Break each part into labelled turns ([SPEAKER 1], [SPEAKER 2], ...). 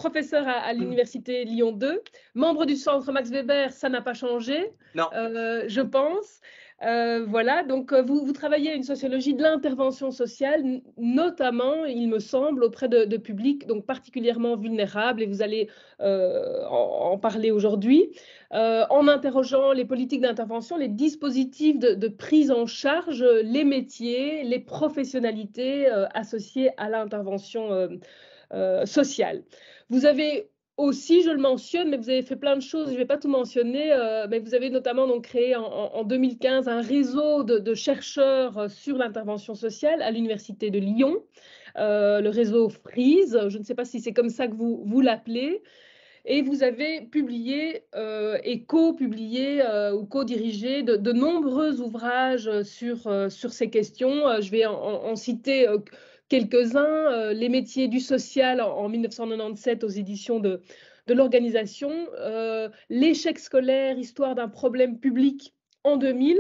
[SPEAKER 1] professeur à l'université Lyon 2, membre du centre Max Weber, ça n'a pas changé,
[SPEAKER 2] Non.
[SPEAKER 1] Je pense. Voilà, donc vous travaillez à une sociologie de l'intervention sociale, notamment, il me semble, auprès de publics donc particulièrement vulnérables, et vous allez en parler aujourd'hui, en interrogeant les politiques d'intervention, les dispositifs de prise en charge, les métiers, les professionnalités associées à l'intervention sociale. Vous avez aussi, je le mentionne, mais vous avez fait plein de choses, je ne vais pas tout mentionner, mais vous avez notamment donc créé en 2015 un réseau de chercheurs sur l'intervention sociale à l'Université de Lyon, le réseau FREEZE, je ne sais pas si c'est comme ça que vous l'appelez, et vous avez publié et co-publié ou co-dirigé de nombreux ouvrages sur ces questions. Je vais en citer quelques-uns. Les métiers du social en 1997 aux éditions de l'organisation. L'échec scolaire, histoire d'un problème public en 2000.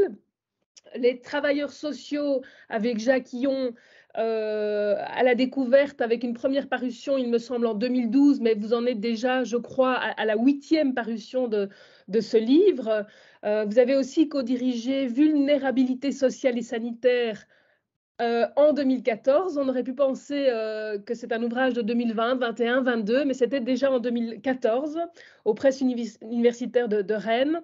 [SPEAKER 1] Les travailleurs sociaux avec Jacques Hillon à la découverte, avec une première parution, il me semble, en 2012, mais vous en êtes déjà, je crois, à la 8e parution de ce livre. Vous avez aussi co-dirigé Vulnérabilité sociale et sanitaire en 2014. On aurait pu penser que c'est un ouvrage de 2020, 21, 22, mais c'était déjà en 2014 aux presses universitaires de Rennes.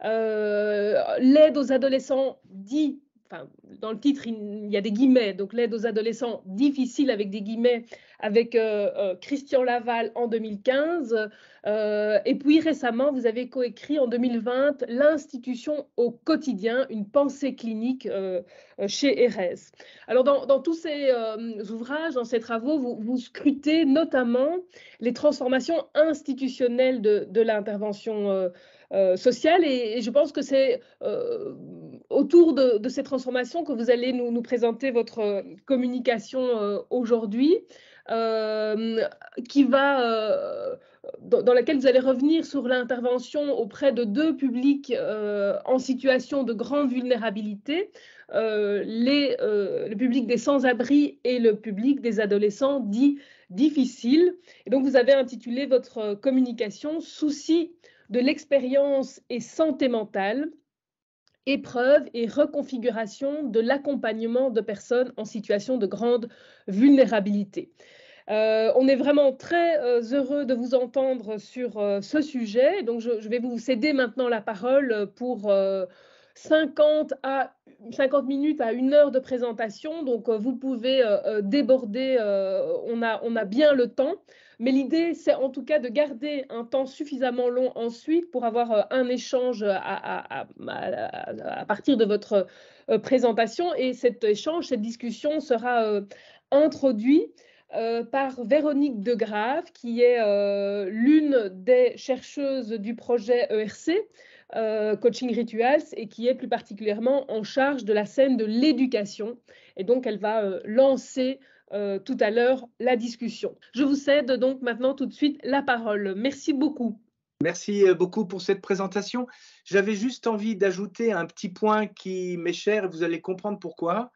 [SPEAKER 1] L'aide aux adolescents dits, enfin, dans le titre, il y a des guillemets, donc l'aide aux adolescents difficiles avec des guillemets, avec Christian Laval en 2015. Et puis récemment, vous avez coécrit en 2020 L'institution au quotidien, une pensée clinique chez Erez. Alors, dans tous ces ouvrages, dans ces travaux, vous scrutez notamment les transformations institutionnelles de l'intervention sociale, et je pense que c'est autour de ces transformations que vous allez nous présenter votre communication aujourd'hui, qui va, dans laquelle vous allez revenir sur l'intervention auprès de deux publics en situation de grande vulnérabilité, le public des sans-abri et le public des adolescents dits difficiles. Et donc, vous avez intitulé votre communication « Souci de l'expérience et santé mentale, épreuve et reconfiguration de l'accompagnement de personnes en situation de grande vulnérabilité ». On est vraiment très heureux de vous entendre sur ce sujet. Donc, je vais vous céder maintenant la parole pour 50 minutes à 1 heure de présentation. Donc, vous pouvez déborder, on a bien le temps. Mais l'idée, c'est en tout cas de garder un temps suffisamment long ensuite pour avoir un échange à partir de votre présentation. Et cet échange, cette discussion sera introduite par Véronique Degrave, qui est l'une des chercheuses du projet ERC, Coaching Rituals, et qui est plus particulièrement en charge de la scène de l'éducation. Et donc, elle va lancer tout à l'heure la discussion. Je vous cède donc maintenant tout de suite la parole. Merci beaucoup.
[SPEAKER 2] Merci beaucoup pour cette présentation. J'avais juste envie d'ajouter un petit point qui m'est cher, et vous allez comprendre pourquoi.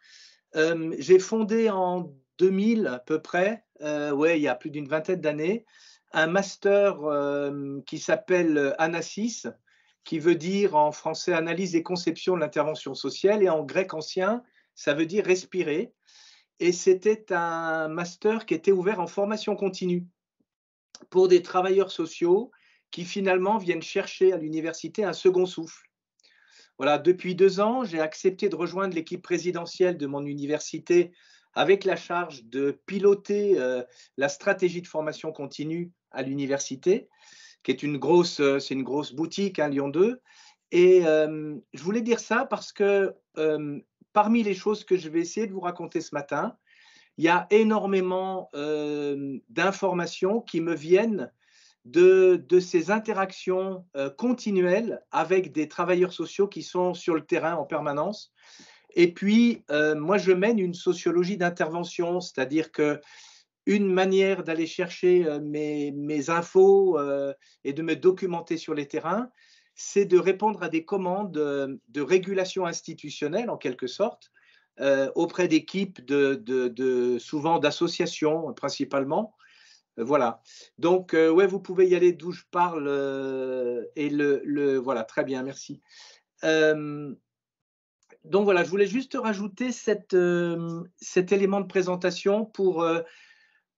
[SPEAKER 2] J'ai fondé en 2000 à peu près, ouais, il y a plus d'une vingtaine d'années, un master qui s'appelle ANASIS, qui veut dire en français Analyse et conception de l'intervention sociale, et en grec ancien, ça veut dire respirer. Et c'était un master qui était ouvert en formation continue pour des travailleurs sociaux qui finalement viennent chercher à l'université un second souffle. Voilà, depuis 2 ans, j'ai accepté de rejoindre l'équipe présidentielle de mon université avec la charge de piloter la stratégie de formation continue à l'université, qui est c'est une grosse boutique, hein, Lyon 2. Et je voulais dire ça parce que parmi les choses que je vais essayer de vous raconter ce matin, il y a énormément d'informations qui me viennent de ces interactions continuelles avec des travailleurs sociaux qui sont sur le terrain en permanence. Et puis, moi, je mène une sociologie d'intervention, c'est-à-dire qu'une manière d'aller chercher mes infos et de me documenter sur les terrains, c'est de répondre à des commandes de régulation institutionnelle, en quelque sorte, auprès d'équipes souvent d'associations principalement, Voilà. Donc, ouais, vous pouvez y aller d'où je parle, et voilà, très bien, merci. Hem, donc voilà, je voulais juste rajouter cet élément de présentation pour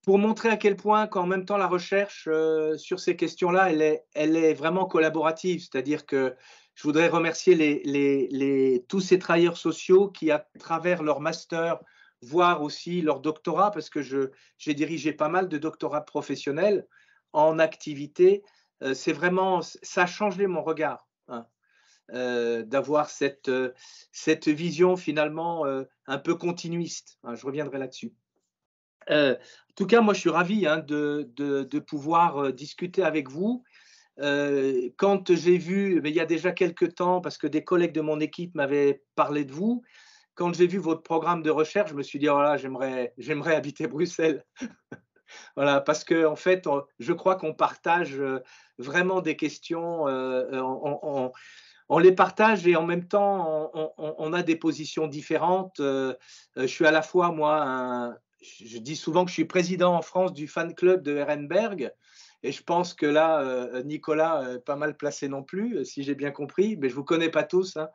[SPEAKER 2] montrer à quel point qu'en même temps la recherche, sur ces questions-là, elle est vraiment collaborative. C'est-à-dire que je voudrais remercier tous ces travailleurs sociaux qui, à travers leur master, voire aussi leur doctorat, parce que j'ai dirigé pas mal de doctorats professionnels en activité. C'est vraiment ça a changé mon regard, hein, d'avoir cette vision finalement, un peu continuiste, hein, je reviendrai là-dessus. En tout cas, moi, je suis ravi, hein, de pouvoir, discuter avec vous. Quand j'ai vu, mais il y a déjà quelque temps, parce que des collègues de mon équipe m'avaient parlé de vous, quand j'ai vu votre programme de recherche, je me suis dit: «Oh là, j'aimerais habiter Bruxelles». Voilà, parce qu'en fait, je crois qu'on partage, vraiment des questions, on les partage et en même temps, on a des positions différentes. Je suis à la fois, moi, je dis souvent que je suis président en France du fan club de Ehrenberg, et je pense que là, Nicolas, pas mal placé non plus, si j'ai bien compris, mais je ne vous connais pas tous, hein.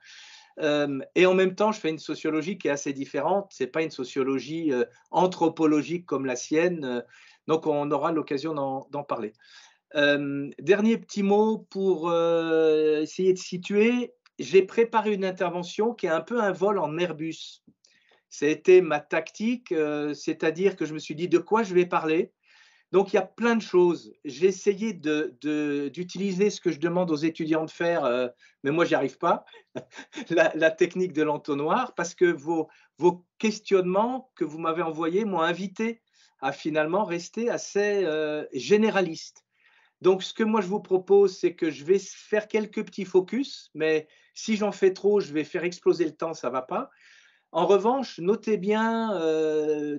[SPEAKER 2] Et en même temps, je fais une sociologie qui est assez différente. C'est pas une sociologie, anthropologique comme la sienne, donc on aura l'occasion d'en parler. Dernier petit mot pour, essayer de situer. J'ai préparé une intervention qui est un peu un vol en Airbus. Ça a été ma tactique, c'est-à-dire que je me suis dit: «De quoi je vais parler?» Donc il y a plein de choses. J'ai essayé d'utiliser ce que je demande aux étudiants de faire, mais moi j'y arrive pas, la technique de l'entonnoir, parce que vos questionnements que vous m'avez envoyés m'ont invité à finalement rester assez, généraliste. Donc, ce que moi je vous propose, c'est que je vais faire quelques petits focus, mais si j'en fais trop, je vais faire exploser le temps, ça ne va pas. En revanche, notez bien,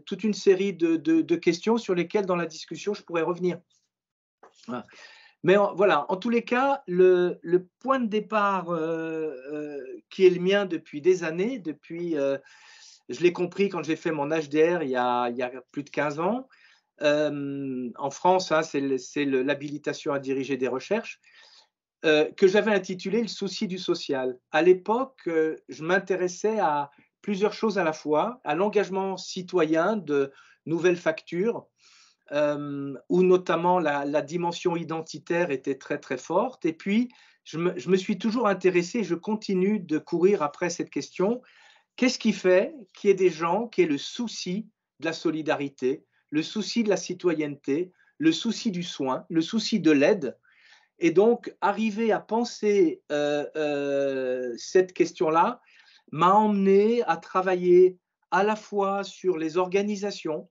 [SPEAKER 2] toute une série de questions sur lesquelles, dans la discussion, je pourrais revenir. Voilà. Mais voilà, en tous les cas, le point de départ, qui est le mien depuis des années, je l'ai compris quand j'ai fait mon HDR il y a plus de 15 ans. En France, hein, c'est l'habilitation à diriger des recherches, que j'avais intitulé «Le souci du social». À l'époque, je m'intéressais à plusieurs choses à la fois, à l'engagement citoyen de nouvelles factures, où notamment la dimension identitaire était très, très forte, et puis je me suis toujours intéressé, je continue de courir après cette question: qu'est-ce qui fait qu'il y ait des gens qui aient le souci de la solidarité, le souci de la citoyenneté, le souci du soin, le souci de l'aide? Et donc, arriver à penser, cette question-là m'a emmené à travailler à la fois sur les organisations,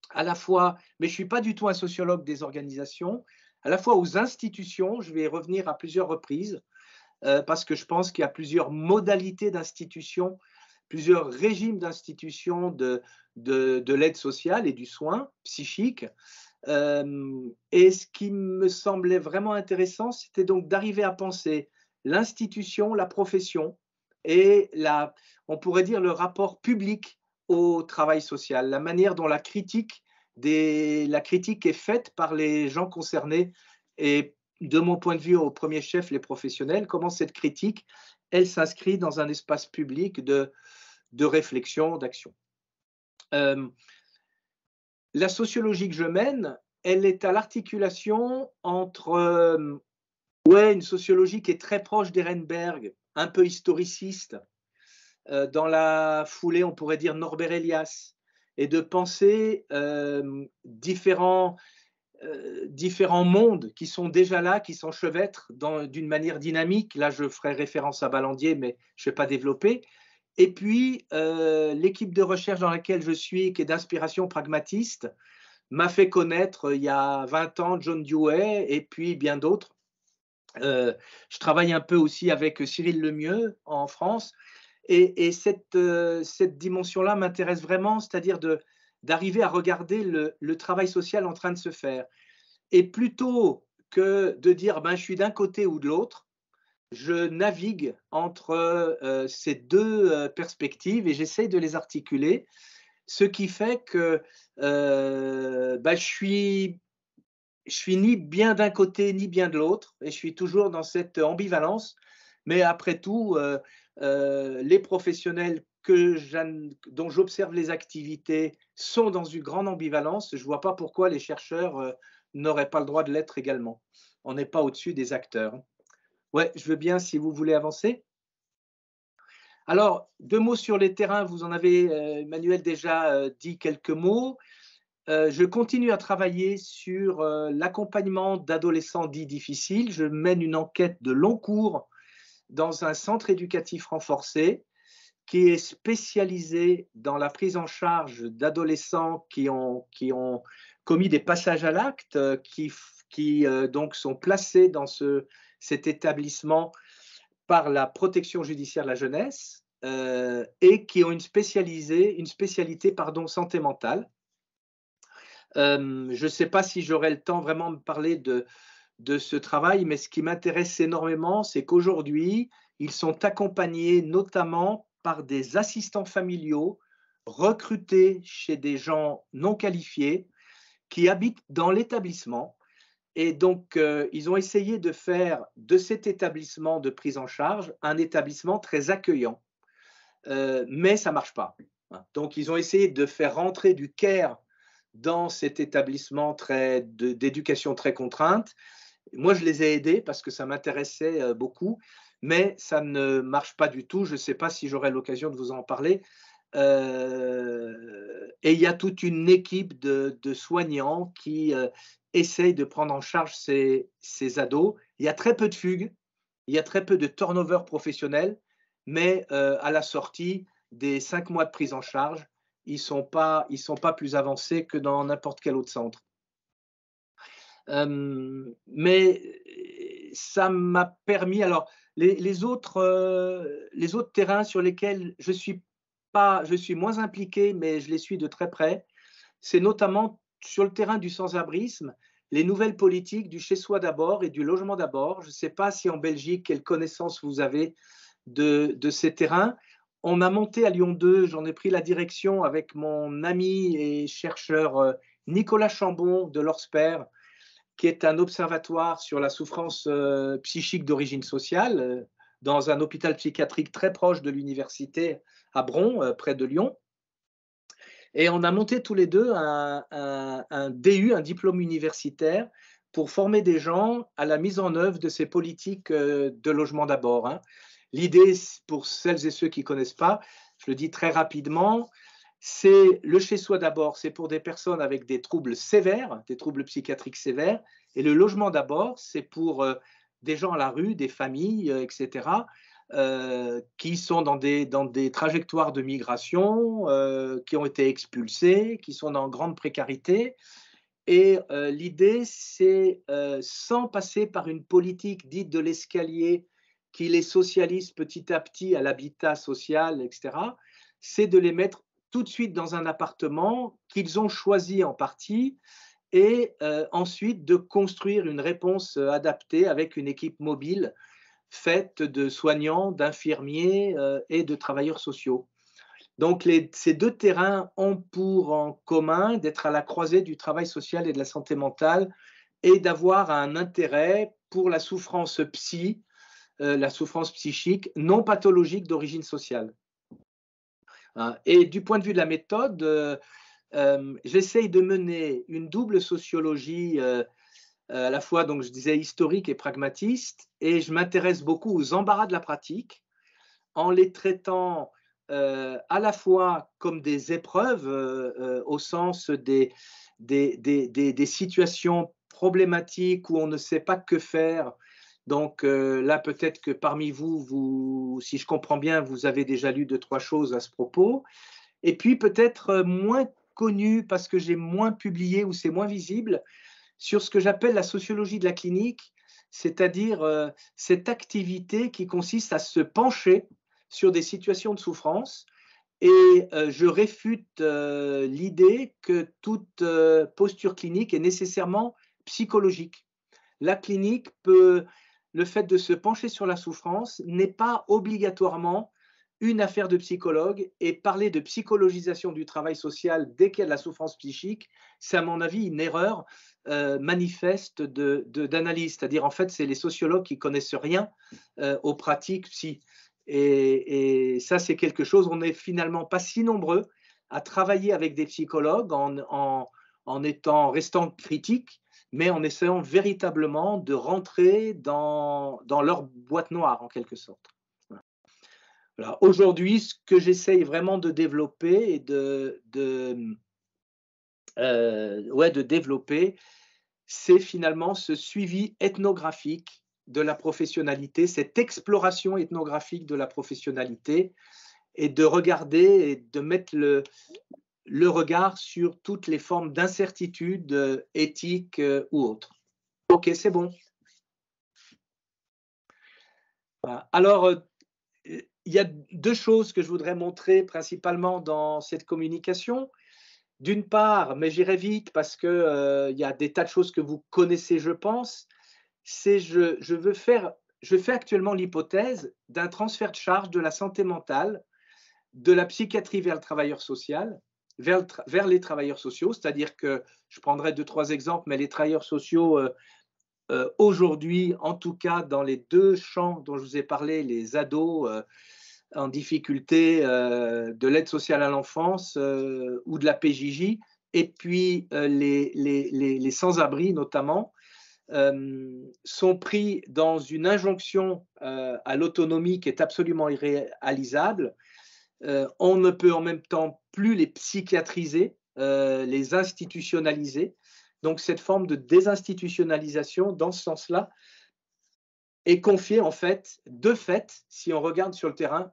[SPEAKER 2] à la fois, mais je ne suis pas du tout un sociologue des organisations, à la fois aux institutions. Je vais y revenir à plusieurs reprises, parce que je pense qu'il y a plusieurs modalités d'institutions, plusieurs régimes d'institutions de l'aide sociale et du soin psychique. Et ce qui me semblait vraiment intéressant, c'était donc d'arriver à penser l'institution, la profession et on pourrait dire le rapport public au travail social, la manière dont la critique est faite par les gens concernés, et de mon point de vue, au premier chef, les professionnels, comment cette critique, elle s'inscrit dans un espace public de réflexion, d'action. La sociologie que je mène, elle est à l'articulation entre, ouais, une sociologie qui est très proche d'Ehrenberg, un peu historiciste, dans la foulée, on pourrait dire Norbert Elias, et de penser, différents mondes qui sont déjà là, qui s'enchevêtrent d'une manière dynamique. Là, je ferai référence à Ballandier, mais je ne vais pas développer. Et puis, l'équipe de recherche dans laquelle je suis, qui est d'inspiration pragmatiste, m'a fait connaître, il y a 20 ans, John Dewey et puis bien d'autres. Je travaille un peu aussi avec Cyril Lemieux en France, et cette dimension-là m'intéresse vraiment, c'est-à-dire d'arriver à regarder le travail social en train de se faire. Et plutôt que de dire: «Ben, je suis d'un côté ou de l'autre», je navigue entre, ces 2 perspectives, et j'essaye de les articuler. ce qui fait que bah, je suis ni bien d'un côté ni bien de l'autre, et je suis toujours dans cette ambivalence. Mais après tout, les professionnels dont j'observe les activités sont dans une grande ambivalence. Je ne vois pas pourquoi les chercheurs n'auraient pas le droit de l'être également. On n'est pas au-dessus des acteurs. Ouais, je veux bien si vous voulez avancer. Alors, 2 mots sur les terrains, vous en avez, Emmanuel, déjà dit quelques mots. Je continue à travailler sur l'accompagnement d'adolescents dits difficiles. Je mène une enquête de long cours dans un centre éducatif renforcé qui est spécialisé dans la prise en charge d'adolescents qui ont commis des passages à l'acte, qui donc sont placés dans cet établissement par la protection judiciaire de la jeunesse et qui ont une spécialité santé mentale. Je ne sais pas si j'aurai le temps vraiment de parler de ce travail, mais ce qui m'intéresse énormément, c'est qu'aujourd'hui, ils sont accompagnés notamment par des assistants familiaux recrutés chez des gens non qualifiés qui habitent dans l'établissement. Et donc, ils ont essayé de faire de cet établissement de prise en charge un établissement très accueillant. Mais ça ne marche pas. Donc, ils ont essayé de faire rentrer du care dans cet établissement d'éducation très contrainte. Moi, je les ai aidés parce que ça m'intéressait beaucoup, mais ça ne marche pas du tout. Je ne sais pas si j'aurai l'occasion de vous en parler. Et il y a toute une équipe de soignants qui essayent de prendre en charge ces ados. Il y a très peu de fugues, il y a très peu de turnover professionnel, mais à la sortie des 5 mois de prise en charge, ils ne sont pas plus avancés que dans n'importe quel autre centre. Mais ça m'a permis, alors les autres terrains sur lesquels je suis moins impliqué, mais je les suis de très près, c'est notamment sur le terrain du sans-abrisme, les nouvelles politiques du chez-soi d'abord et du logement d'abord. Je ne sais pas si en Belgique, quelle connaissance vous avez de ces terrains. On a monté à Lyon 2, j'en ai pris la direction avec mon ami et chercheur Nicolas Chambon de l'ORSPER, qui est un observatoire sur la souffrance psychique d'origine sociale dans un hôpital psychiatrique très proche de l'université à Bron, près de Lyon. Et on a monté tous les deux un DU, un diplôme universitaire, pour former des gens à la mise en œuvre de ces politiques de logement d'abord. Hein. L'idée, pour celles et ceux qui ne connaissent pas, je le dis très rapidement, c'est le chez-soi d'abord, c'est pour des personnes avec des troubles sévères, des troubles psychiatriques sévères, et le logement d'abord, c'est pour des gens à la rue, des familles, etc., qui sont dans des trajectoires de migration, qui ont été expulsés, qui sont en grande précarité. Et l'idée, c'est, sans passer par une politique dite de l'escalier qui les socialise petit à petit à l'habitat social, etc., c'est de les mettre tout de suite dans un appartement qu'ils ont choisi en partie et ensuite de construire une réponse adaptée avec une équipe mobile faite de soignants, d'infirmiers et de travailleurs sociaux. Donc ces deux terrains ont pour en commun d'être à la croisée du travail social et de la santé mentale et d'avoir un intérêt pour la souffrance la souffrance psychique non pathologique d'origine sociale. Et du point de vue de la méthode, j'essaye de mener une double sociologie à la fois, donc je disais, historique et pragmatiste, et je m'intéresse beaucoup aux embarras de la pratique en les traitant à la fois comme des épreuves au sens des situations problématiques où on ne sait pas que faire. Donc là, peut-être que parmi vous, si je comprends bien, vous avez déjà lu 2-3 choses à ce propos. Et puis peut-être moins connu parce que j'ai moins publié ou c'est moins visible, sur ce que j'appelle la sociologie de la clinique, c'est-à-dire cette activité qui consiste à se pencher sur des situations de souffrance. Et je réfute l'idée que toute posture clinique est nécessairement psychologique. La clinique le fait de se pencher sur la souffrance n'est pas obligatoirement une affaire de psychologue, et parler de psychologisation du travail social dès qu'il y a de la souffrance psychique, c'est à mon avis une erreur manifeste d'analyse. C'est-à-dire, en fait, c'est les sociologues qui connaissent rien aux pratiques psy. Et ça, c'est quelque chose, on n'est finalement pas si nombreux à travailler avec des psychologues en restant critiques, mais en essayant véritablement de rentrer dans leur boîte noire, en quelque sorte. Voilà. Aujourd'hui, ce que j'essaye vraiment de développer et de développer, c'est finalement ce suivi ethnographique de la professionnalité, cette exploration ethnographique de la professionnalité, et de regarder et de mettre le regard sur toutes les formes d'incertitude éthique ou autres. Ok, c'est bon. Voilà. Alors, il y a deux choses que je voudrais montrer principalement dans cette communication. D'une part, mais j'irai vite parce que y a des tas de choses que vous connaissez, je pense, c'est je fais actuellement l'hypothèse d'un transfert de charge de la santé mentale, de la psychiatrie vers le travailleur social, vers les travailleurs sociaux, c'est-à-dire que je prendrai 2-3 exemples, mais les travailleurs sociaux aujourd'hui, en tout cas dans les deux champs dont je vous ai parlé, les ados en difficulté, de l'aide sociale à l'enfance ou de la PJJ, et puis les sans-abri notamment, sont pris dans une injonction à l'autonomie qui est absolument irréalisable. On ne peut en même temps plus les psychiatriser, les institutionnaliser. Donc cette forme de désinstitutionnalisation, dans ce sens-là, est confiée en fait, de fait, si on regarde sur le terrain,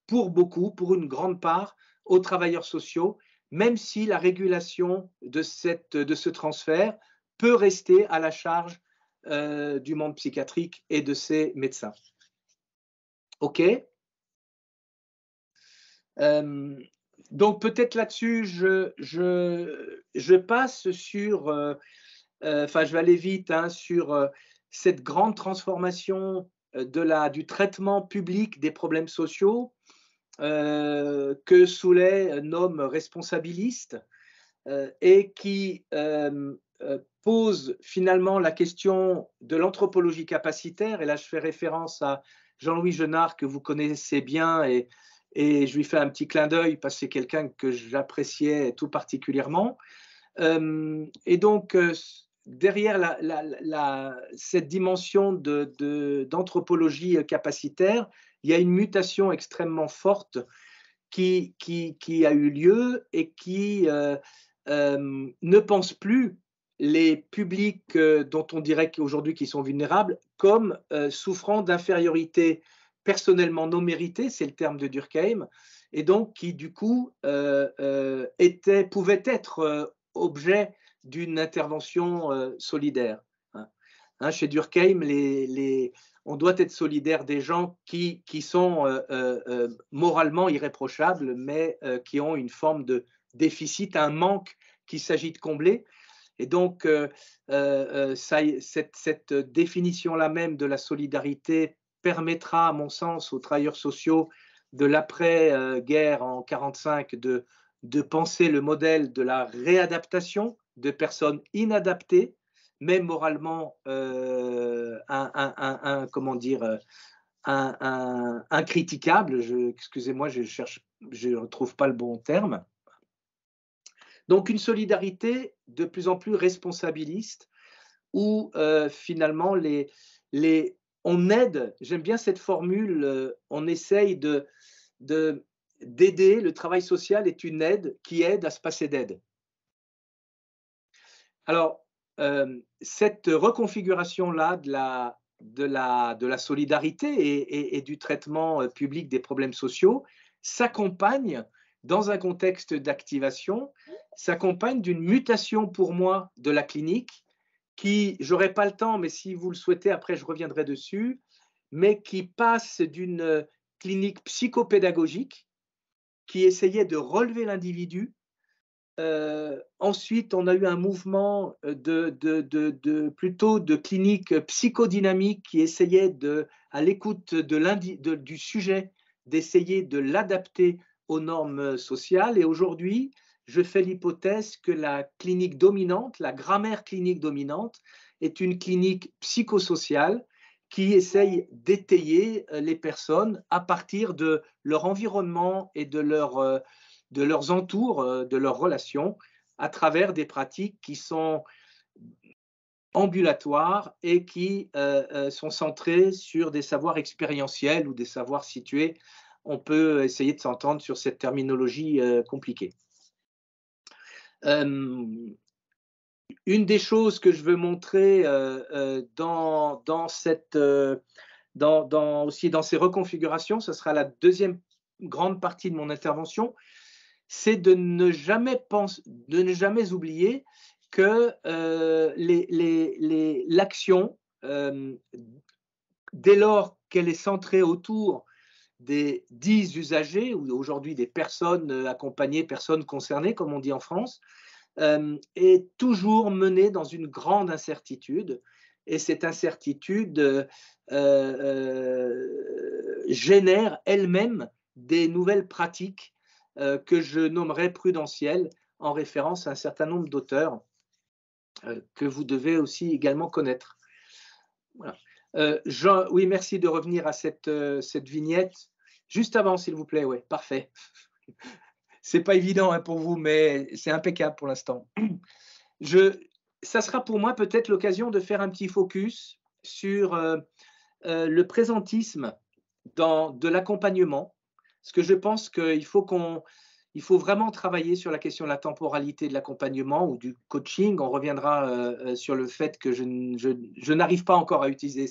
[SPEAKER 2] pour beaucoup, pour une grande part, aux travailleurs sociaux, même si la régulation de ce transfert peut rester à la charge du monde psychiatrique et de ses médecins. OK. Donc peut-être là-dessus, je passe sur, enfin je vais aller vite, hein, sur cette grande transformation du traitement public des problèmes sociaux que Soulet nomme responsabiliste et qui pose finalement la question de l'anthropologie capacitaire. Et là, je fais référence à Jean-Louis Genard, que vous connaissez bien, et je lui fais un petit clin d'œil parce que c'est quelqu'un que j'appréciais tout particulièrement. Et donc, derrière cette dimension d'anthropologie capacitaire, il y a une mutation extrêmement forte qui a eu lieu et qui ne pense plus les publics dont on dirait qu'aujourd'hui qu'ils sont vulnérables comme souffrant d'infériorité personnellement non méritée, c'est le terme de Durkheim, et donc qui du coup pouvaient être objet d'une intervention solidaire. Hein, chez Durkheim, on doit être solidaire des gens qui sont moralement irréprochables, mais qui ont une forme de déficit, un manque qu'il s'agit de combler. Et donc, cette définition-là même de la solidarité permettra, à mon sens, aux travailleurs sociaux de l'après-guerre en 1945 de penser le modèle de la réadaptation de personnes inadaptées, même moralement incriticables. Excusez-moi, je ne retrouve pas le bon terme. Donc une solidarité de plus en plus responsabiliste, où finalement on aide, j'aime bien cette formule, on essaye d'aider, le travail social est une aide qui aide à se passer d'aide. Alors, cette reconfiguration-là de la solidarité et du traitement public des problèmes sociaux s'accompagne, dans un contexte d'activation, s'accompagne d'une mutation pour moi de la clinique qui, j'aurai pas le temps, mais si vous le souhaitez, après je reviendrai dessus, mais qui passe d'une clinique psychopédagogique qui essayait de relever l'individu. Ensuite, on a eu un mouvement plutôt de clinique psychodynamique qui essayait à l'écoute du sujet d'essayer de l'adapter aux normes sociales. Et aujourd'hui, je fais l'hypothèse que la clinique dominante, la grammaire clinique dominante, est une clinique psychosociale qui essaye d'étayer les personnes à partir de leur environnement et de leurs entours, de leurs relations, à travers des pratiques qui sont ambulatoires et qui sont centrées sur des savoirs expérientiels ou des savoirs situés. On peut essayer de s'entendre sur cette terminologie compliquée. Une des choses que je veux montrer aussi dans ces reconfigurations, ce sera la deuxième grande partie de mon intervention, c'est de ne jamais oublier que l'action, dès lors qu'elle est centrée autour des 10 usagers, ou aujourd'hui des personnes accompagnées, personnes concernées, comme on dit en France, est toujours menée dans une grande incertitude. Et cette incertitude génère elle-même des nouvelles pratiques que je nommerai prudentielles, en référence à un certain nombre d'auteurs que vous devez aussi également connaître. Voilà. Oui, merci de revenir à cette vignette. Juste avant, s'il vous plaît, oui, parfait. C'est pas évident hein, pour vous, mais c'est impeccable pour l'instant. Ça sera pour moi peut-être l'occasion de faire un petit focus sur le présentisme de l'accompagnement, parce que je pense qu'il faut vraiment travailler sur la question de la temporalité de l'accompagnement ou du coaching. On reviendra sur le fait que je n'arrive pas encore à utiliser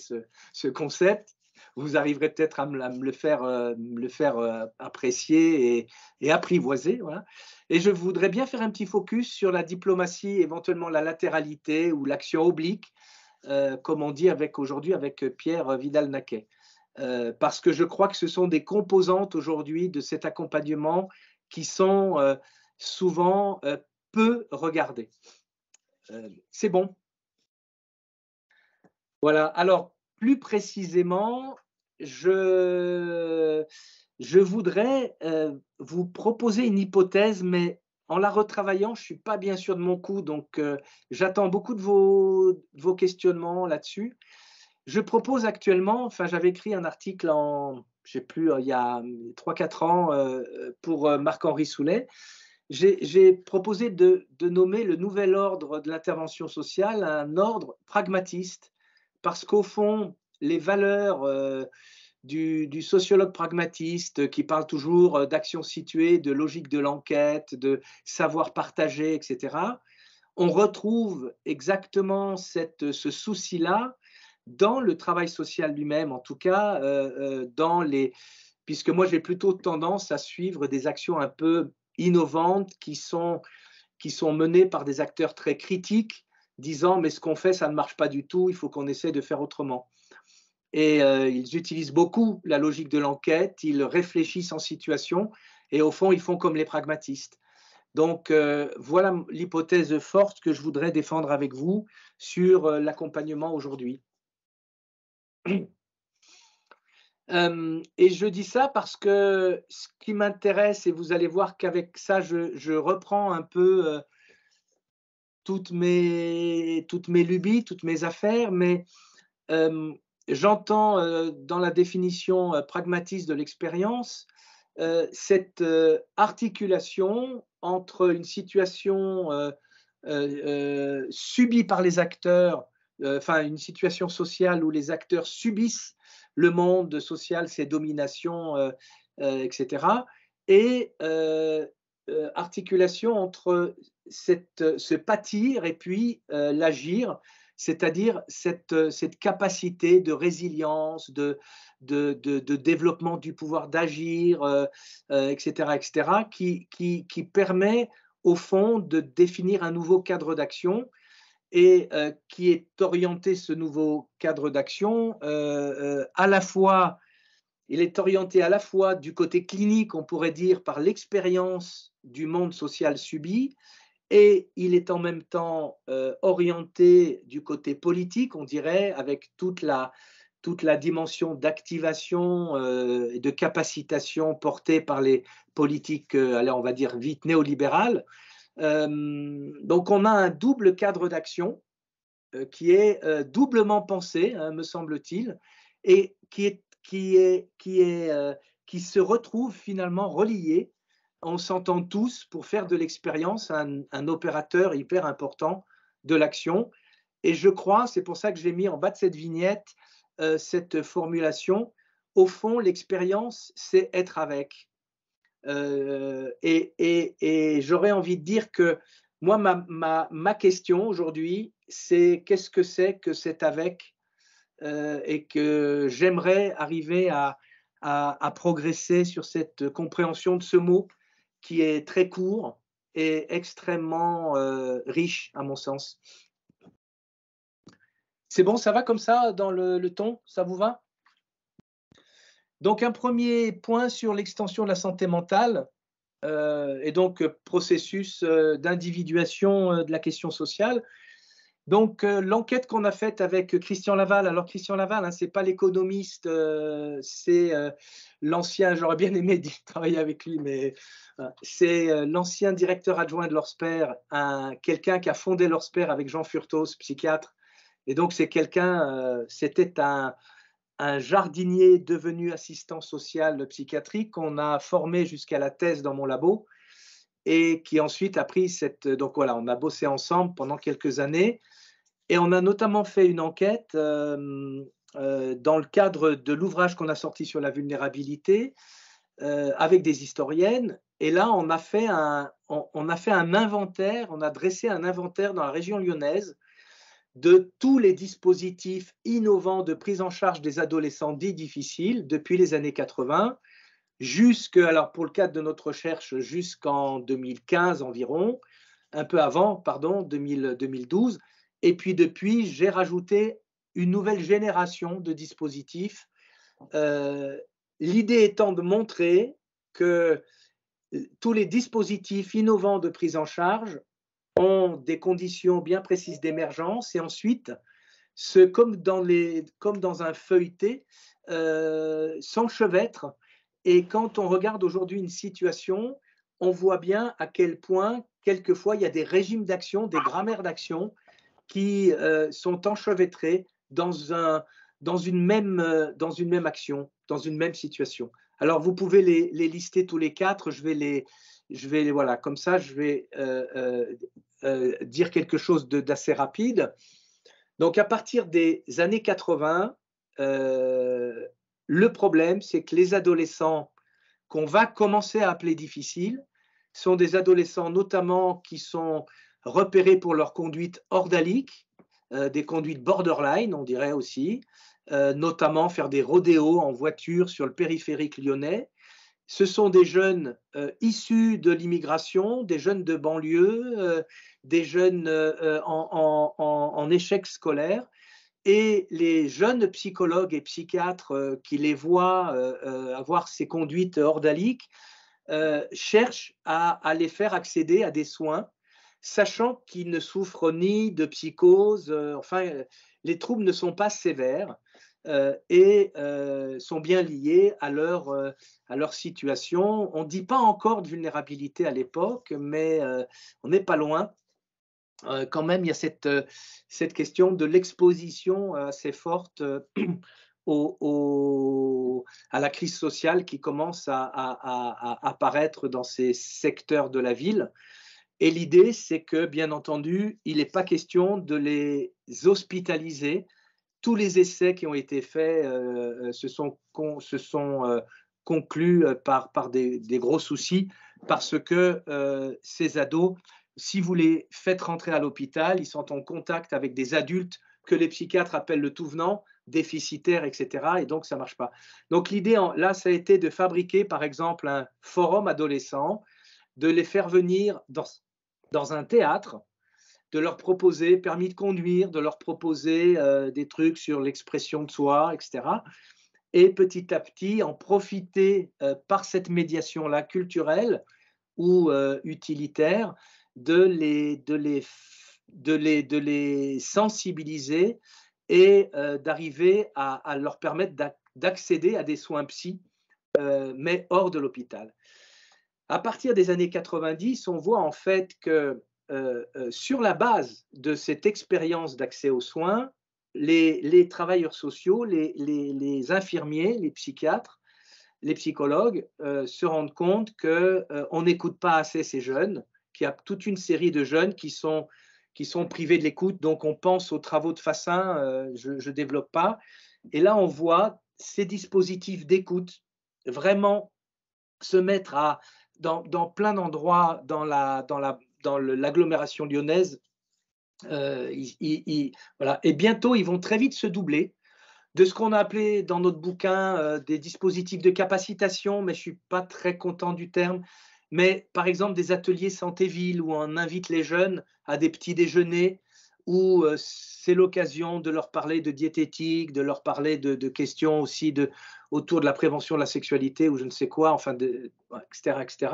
[SPEAKER 2] ce concept. Vous arriverez peut-être à me le faire apprécier et apprivoiser. Voilà. Et je voudrais bien faire un petit focus sur la diplomatie, éventuellement la latéralité ou l'action oblique, comme on dit aujourd'hui avec Pierre Vidal-Naquet. Parce que je crois que ce sont des composantes aujourd'hui de cet accompagnement qui sont souvent peu regardées. C'est bon. Voilà. Alors, plus précisément, je voudrais vous proposer une hypothèse, mais en la retravaillant, je ne suis pas bien sûr de mon coup, donc j'attends beaucoup de vos questionnements là-dessus. Je propose actuellement, enfin j'avais écrit un article je sais plus, il y a 3-4 ans pour Marc-Henri Soulet. J'ai proposé de nommer le nouvel ordre de l'intervention sociale un ordre pragmatiste, parce qu'au fond, les valeurs du sociologue pragmatiste qui parle toujours d'action située, de logique de l'enquête, de savoir partager, etc., on retrouve exactement ce souci-là dans le travail social lui-même, en tout cas, puisque moi j'ai plutôt tendance à suivre des actions un peu innovantes qui sont menées par des acteurs très critiques, disant mais ce qu'on fait ça ne marche pas du tout, il faut qu'on essaie de faire autrement. Et ils utilisent beaucoup la logique de l'enquête, ils réfléchissent en situation et au fond ils font comme les pragmatistes. Donc voilà l'hypothèse forte que je voudrais défendre avec vous sur l'accompagnement aujourd'hui. Et je dis ça parce que ce qui m'intéresse, et vous allez voir qu'avec ça, je reprends un peu toutes mes lubies, toutes mes affaires, mais j'entends dans la définition pragmatiste de l'expérience cette articulation entre une situation subie par les acteurs, enfin une situation sociale où les acteurs subissent le monde social, ses dominations, etc. Et articulation entre ce pâtir et puis l'agir, c'est-à-dire cette capacité de résilience, de développement du pouvoir d'agir, etc., qui permet au fond de définir un nouveau cadre d'action et qui est orienté, ce nouveau cadre d'action, à la fois, il est orienté à la fois du côté clinique, on pourrait dire, par l'expérience du monde social subi, et il est en même temps orienté du côté politique, on dirait, avec toute toute la dimension d'activation et de capacitation portée par les politiques, allez, on va dire vite néolibérales. Donc on a un double cadre d'action qui est doublement pensé, hein, me semble-t-il, et qui se retrouve finalement relié. On s'entend tous pour faire de l'expérience un opérateur hyper important de l'action. Et je crois, c'est pour ça que j'ai mis en bas de cette vignette cette formulation, au fond, l'expérience, c'est être avec. Et j'aurais envie de dire que moi, ma question aujourd'hui, c'est qu'est-ce que c'est que cet avec, et que j'aimerais arriver à progresser sur cette compréhension de ce mot qui est très court et extrêmement riche à mon sens. C'est bon, ça va comme ça dans le ton? Ça vous va? Donc un premier point sur l'extension de la santé mentale, et donc processus d'individuation de la question sociale. Donc l'enquête qu'on a faite avec Christian Laval, alors Christian Laval, hein, c'est pas l'économiste, c'est l'ancien, j'aurais bien aimé travailler avec lui, mais c'est l'ancien directeur adjoint de l'Orsper, quelqu'un qui a fondé l'Orsper avec Jean Furtos, psychiatre. Et donc c'est quelqu'un, c'était un jardinier devenu assistant social psychiatrique qu'on a formé jusqu'à la thèse dans mon labo et qui ensuite a pris cette… Donc voilà, on a bossé ensemble pendant quelques années et on a notamment fait une enquête dans le cadre de l'ouvrage qu'on a sorti sur la vulnérabilité avec des historiennes. Et là, on a fait un inventaire, on a dressé un inventaire dans la région lyonnaise de tous les dispositifs innovants de prise en charge des adolescents dits difficiles depuis les années 80, alors pour le cadre de notre recherche, jusqu'en 2015 environ, un peu avant, pardon, 2012. Et puis depuis, j'ai rajouté une nouvelle génération de dispositifs. L'idée étant de montrer que tous les dispositifs innovants de prise en charge ont des conditions bien précises d'émergence et ensuite, comme dans un feuilleté, s'enchevêtrent. Et quand on regarde aujourd'hui une situation, on voit bien à quel point, quelquefois, il y a des régimes d'action, des grammaires d'action qui sont enchevêtrés dans une même action, dans une même situation. Alors, vous pouvez les lister tous les quatre, voilà, comme ça, je vais dire quelque chose d'assez rapide. Donc, à partir des années 80, le problème, c'est que les adolescents qu'on va commencer à appeler difficiles sont des adolescents notamment qui sont repérés pour leur conduite ordalique, des conduites borderline, on dirait aussi, notamment faire des rodéos en voiture sur le périphérique lyonnais. Ce sont des jeunes issus de l'immigration, des jeunes de banlieue, des jeunes en échec scolaire. Et les jeunes psychologues et psychiatres qui les voient avoir ces conduites ordaliques cherchent à les faire accéder à des soins, sachant qu'ils ne souffrent ni de psychose, les troubles ne sont pas sévères et sont bien liés à leur situation. On ne dit pas encore de vulnérabilité à l'époque, mais on n'est pas loin. Quand même, il y a cette question de l'exposition assez forte à la crise sociale qui commence à apparaître dans ces secteurs de la ville. Et l'idée, c'est que, bien entendu, il n'est pas question de les hospitaliser. Tous les essais qui ont été faits se sont conclus par des gros soucis parce que ces ados, si vous les faites rentrer à l'hôpital, ils sont en contact avec des adultes que les psychiatres appellent le tout venant, déficitaires, etc. Et donc, ça ne marche pas. Donc, l'idée, là, ça a été de fabriquer, par exemple, un forum adolescent, de les faire venir dans un théâtre, de leur proposer permis de conduire, de leur proposer des trucs sur l'expression de soi, etc. Et petit à petit, en profiter par cette médiation-là culturelle ou utilitaire, de les sensibiliser et d'arriver à leur permettre d'accéder à des soins psy, mais hors de l'hôpital. À partir des années 90, on voit en fait que sur la base de cette expérience d'accès aux soins, les travailleurs sociaux, les infirmiers, les psychiatres, les psychologues se rendent compte qu'on n'écoute pas assez ces jeunes, qu'il y a toute une série de jeunes qui sont privés de l'écoute. Donc on pense aux travaux de Fassin, je ne développe pas. Et là, on voit ces dispositifs d'écoute vraiment se mettre dans plein d'endroits dans l'agglomération lyonnaise. Voilà. Et bientôt, ils vont très vite se doubler de ce qu'on a appelé dans notre bouquin des dispositifs de capacitation, mais je ne suis pas très content du terme. Mais par exemple, des ateliers santé-ville où on invite les jeunes à des petits déjeuners, où c'est l'occasion de leur parler de diététique, de leur parler de questions aussi autour de la prévention de la sexualité ou je ne sais quoi, enfin, etc. etc.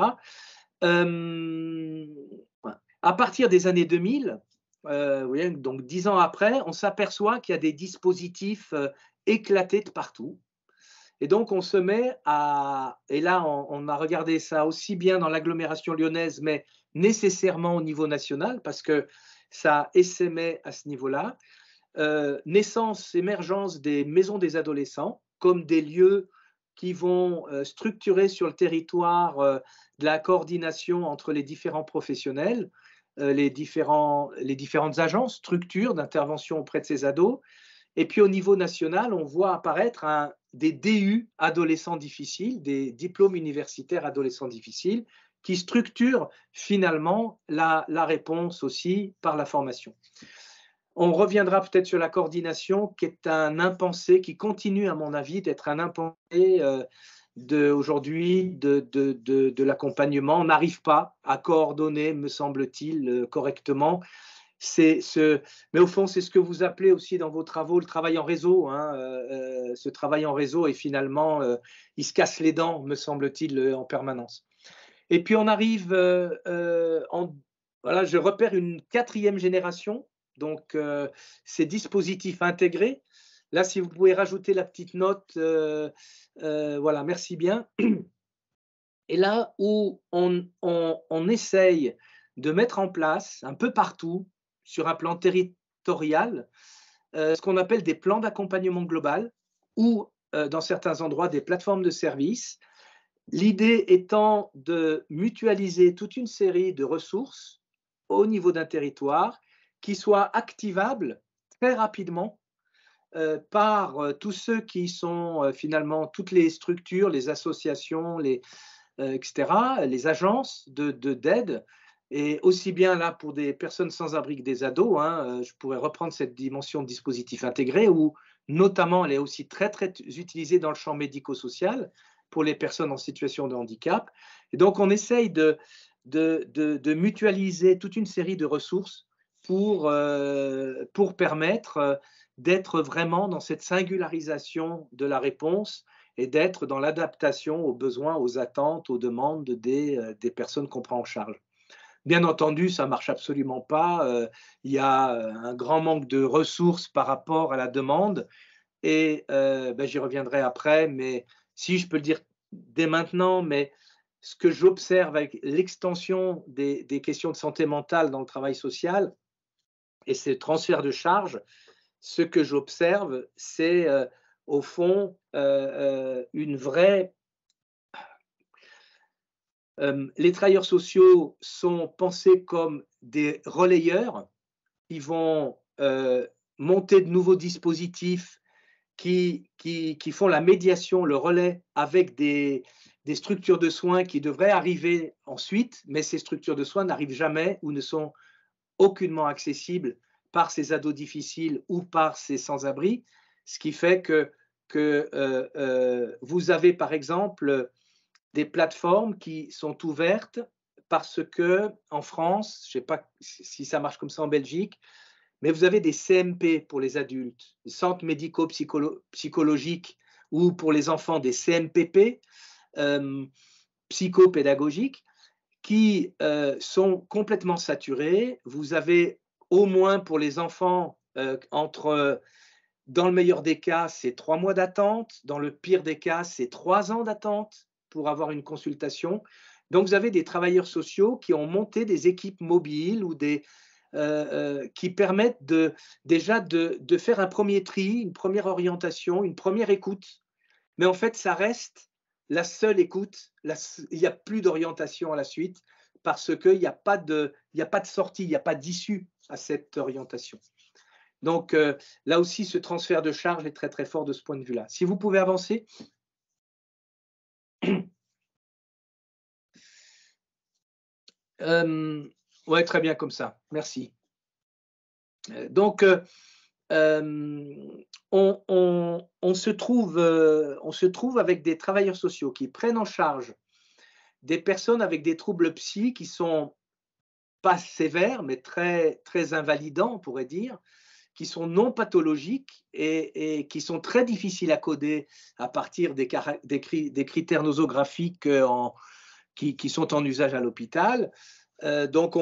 [SPEAKER 2] À partir des années 2000, vous voyez, donc 10 ans après, on s'aperçoit qu'il y a des dispositifs éclatés de partout. Et donc, on se met à… Et là, on a regardé ça aussi bien dans l'agglomération lyonnaise, mais nécessairement au niveau national, parce que ça essaimait à ce niveau-là. Naissance, émergence des maisons des adolescents, comme des lieux qui vont structurer sur le territoire de la coordination entre les différents professionnels, les différentes agences, structures d'intervention auprès de ces ados. Et puis au niveau national, on voit apparaître des DU adolescents difficiles, des diplômes universitaires adolescents difficiles, qui structurent finalement la réponse aussi par la formation. On reviendra peut-être sur la coordination, qui est un impensé, qui continue à mon avis d'être un impensé aujourd'hui de l'accompagnement. On n'arrive pas à coordonner, me semble-t-il, correctement. Mais au fond, c'est ce que vous appelez aussi dans vos travaux le travail en réseau. Hein, ce travail en réseau, et finalement, il se casse les dents, me semble-t-il, en permanence. Et puis on arrive, voilà, je repère une 4e génération, donc ces dispositifs intégrés. Là, si vous pouvez rajouter la petite note, voilà, merci bien. Et là où on essaye de mettre en place un peu partout, sur un plan territorial, ce qu'on appelle des plans d'accompagnement global ou, dans certains endroits, des plateformes de services. L'idée étant de mutualiser toute une série de ressources au niveau d'un territoire qui soient activables très rapidement par tous ceux qui sont finalement toutes les structures, les associations, etc., les agences d'aide, et aussi bien là pour des personnes sans abri que des ados. Hein, je pourrais reprendre cette dimension de dispositif intégré où notamment elle est aussi très utilisée dans le champ médico-social pour les personnes en situation de handicap. Et donc on essaye de mutualiser toute une série de ressources pour permettre d'être vraiment dans cette singularisation de la réponse et d'être dans l'adaptation aux besoins, aux attentes, aux demandes des personnes qu'on prend en charge. Bien entendu, ça ne marche absolument pas. Il y a un grand manque de ressources par rapport à la demande et j'y reviendrai après, mais si je peux le dire dès maintenant, mais ce que j'observe avec l'extension des questions de santé mentale dans le travail social et ces transferts de charges, ce que j'observe, c'est au fond une vraie… les travailleurs sociaux sont pensés comme des relayeurs qui vont monter de nouveaux dispositifs qui font la médiation, le relais avec des structures de soins qui devraient arriver ensuite, mais ces structures de soins n'arrivent jamais ou ne sont aucunement accessibles par ces ados difficiles ou par ces sans-abri, ce qui fait que vous avez par exemple des plateformes qui sont ouvertes parce que en France, je ne sais pas si ça marche comme ça en Belgique, mais vous avez des CMP pour les adultes, des centres médico-psychologiques, ou pour les enfants des CMPP, psychopédagogiques, qui sont complètement saturés. Vous avez au moins pour les enfants entre Dans le meilleur des cas, c'est 3 mois d'attente. Dans le pire des cas, c'est 3 ans d'attente pour avoir une consultation. Donc, vous avez des travailleurs sociaux qui ont monté des équipes mobiles ou qui permettent déjà de faire un premier tri, une première orientation, une première écoute. Mais en fait, ça reste la seule écoute. Il n'y a plus d'orientation à la suite parce qu'il n'y a pas de sortie, il n'y a pas d'issue à cette orientation. Donc, là aussi, ce transfert de charge est très, très fort de ce point de vue-là. Si vous pouvez avancer. Ouais, très bien comme ça. Merci. Donc, on se trouve avec des travailleurs sociaux qui prennent en charge des personnes avec des troubles psy qui sont pas sévères, mais très, très invalidants, on pourrait dire, qui sont non pathologiques et qui sont très difficiles à coder à partir des critères nosographiques qui sont en usage à l'hôpital. Donc,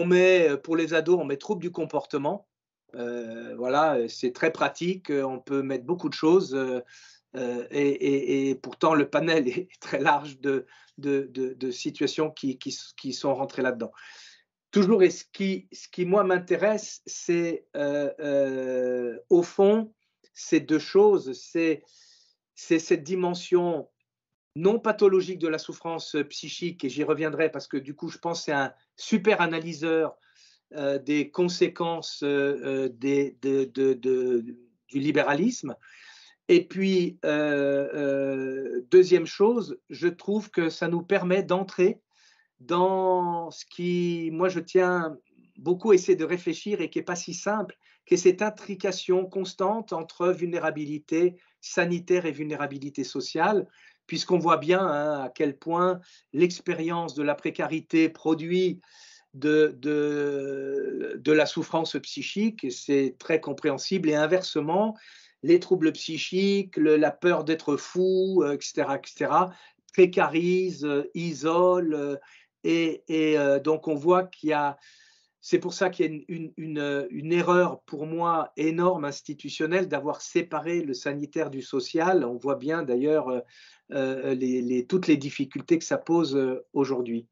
[SPEAKER 2] pour les ados, on met troubles du comportement. Voilà, c'est très pratique, on peut mettre beaucoup de choses et pourtant le panel est très large de situations qui sont rentrées là-dedans. Toujours, et ce qui moi m'intéresse, c'est au fond, ces deux choses, c'est cette dimension non pathologique de la souffrance psychique, et j'y reviendrai parce que du coup, je pense que c'est un super analyseur des conséquences du libéralisme. Et puis, deuxième chose, je trouve que ça nous permet d'entrer dans ce qui, moi, je tiens beaucoup à essayer de réfléchir et qui n'est pas si simple, qui est cette intrication constante entre vulnérabilité sanitaire et vulnérabilité sociale, puisqu'on voit bien hein, à quel point l'expérience de la précarité produit de la souffrance psychique, c'est très compréhensible, et inversement, les troubles psychiques, la peur d'être fou, etc., précarisent, isolent, donc on voit c'est pour ça qu'il y a une erreur pour moi énorme institutionnelle d'avoir séparé le sanitaire du social. On voit bien d'ailleurs toutes les difficultés que ça pose aujourd'hui.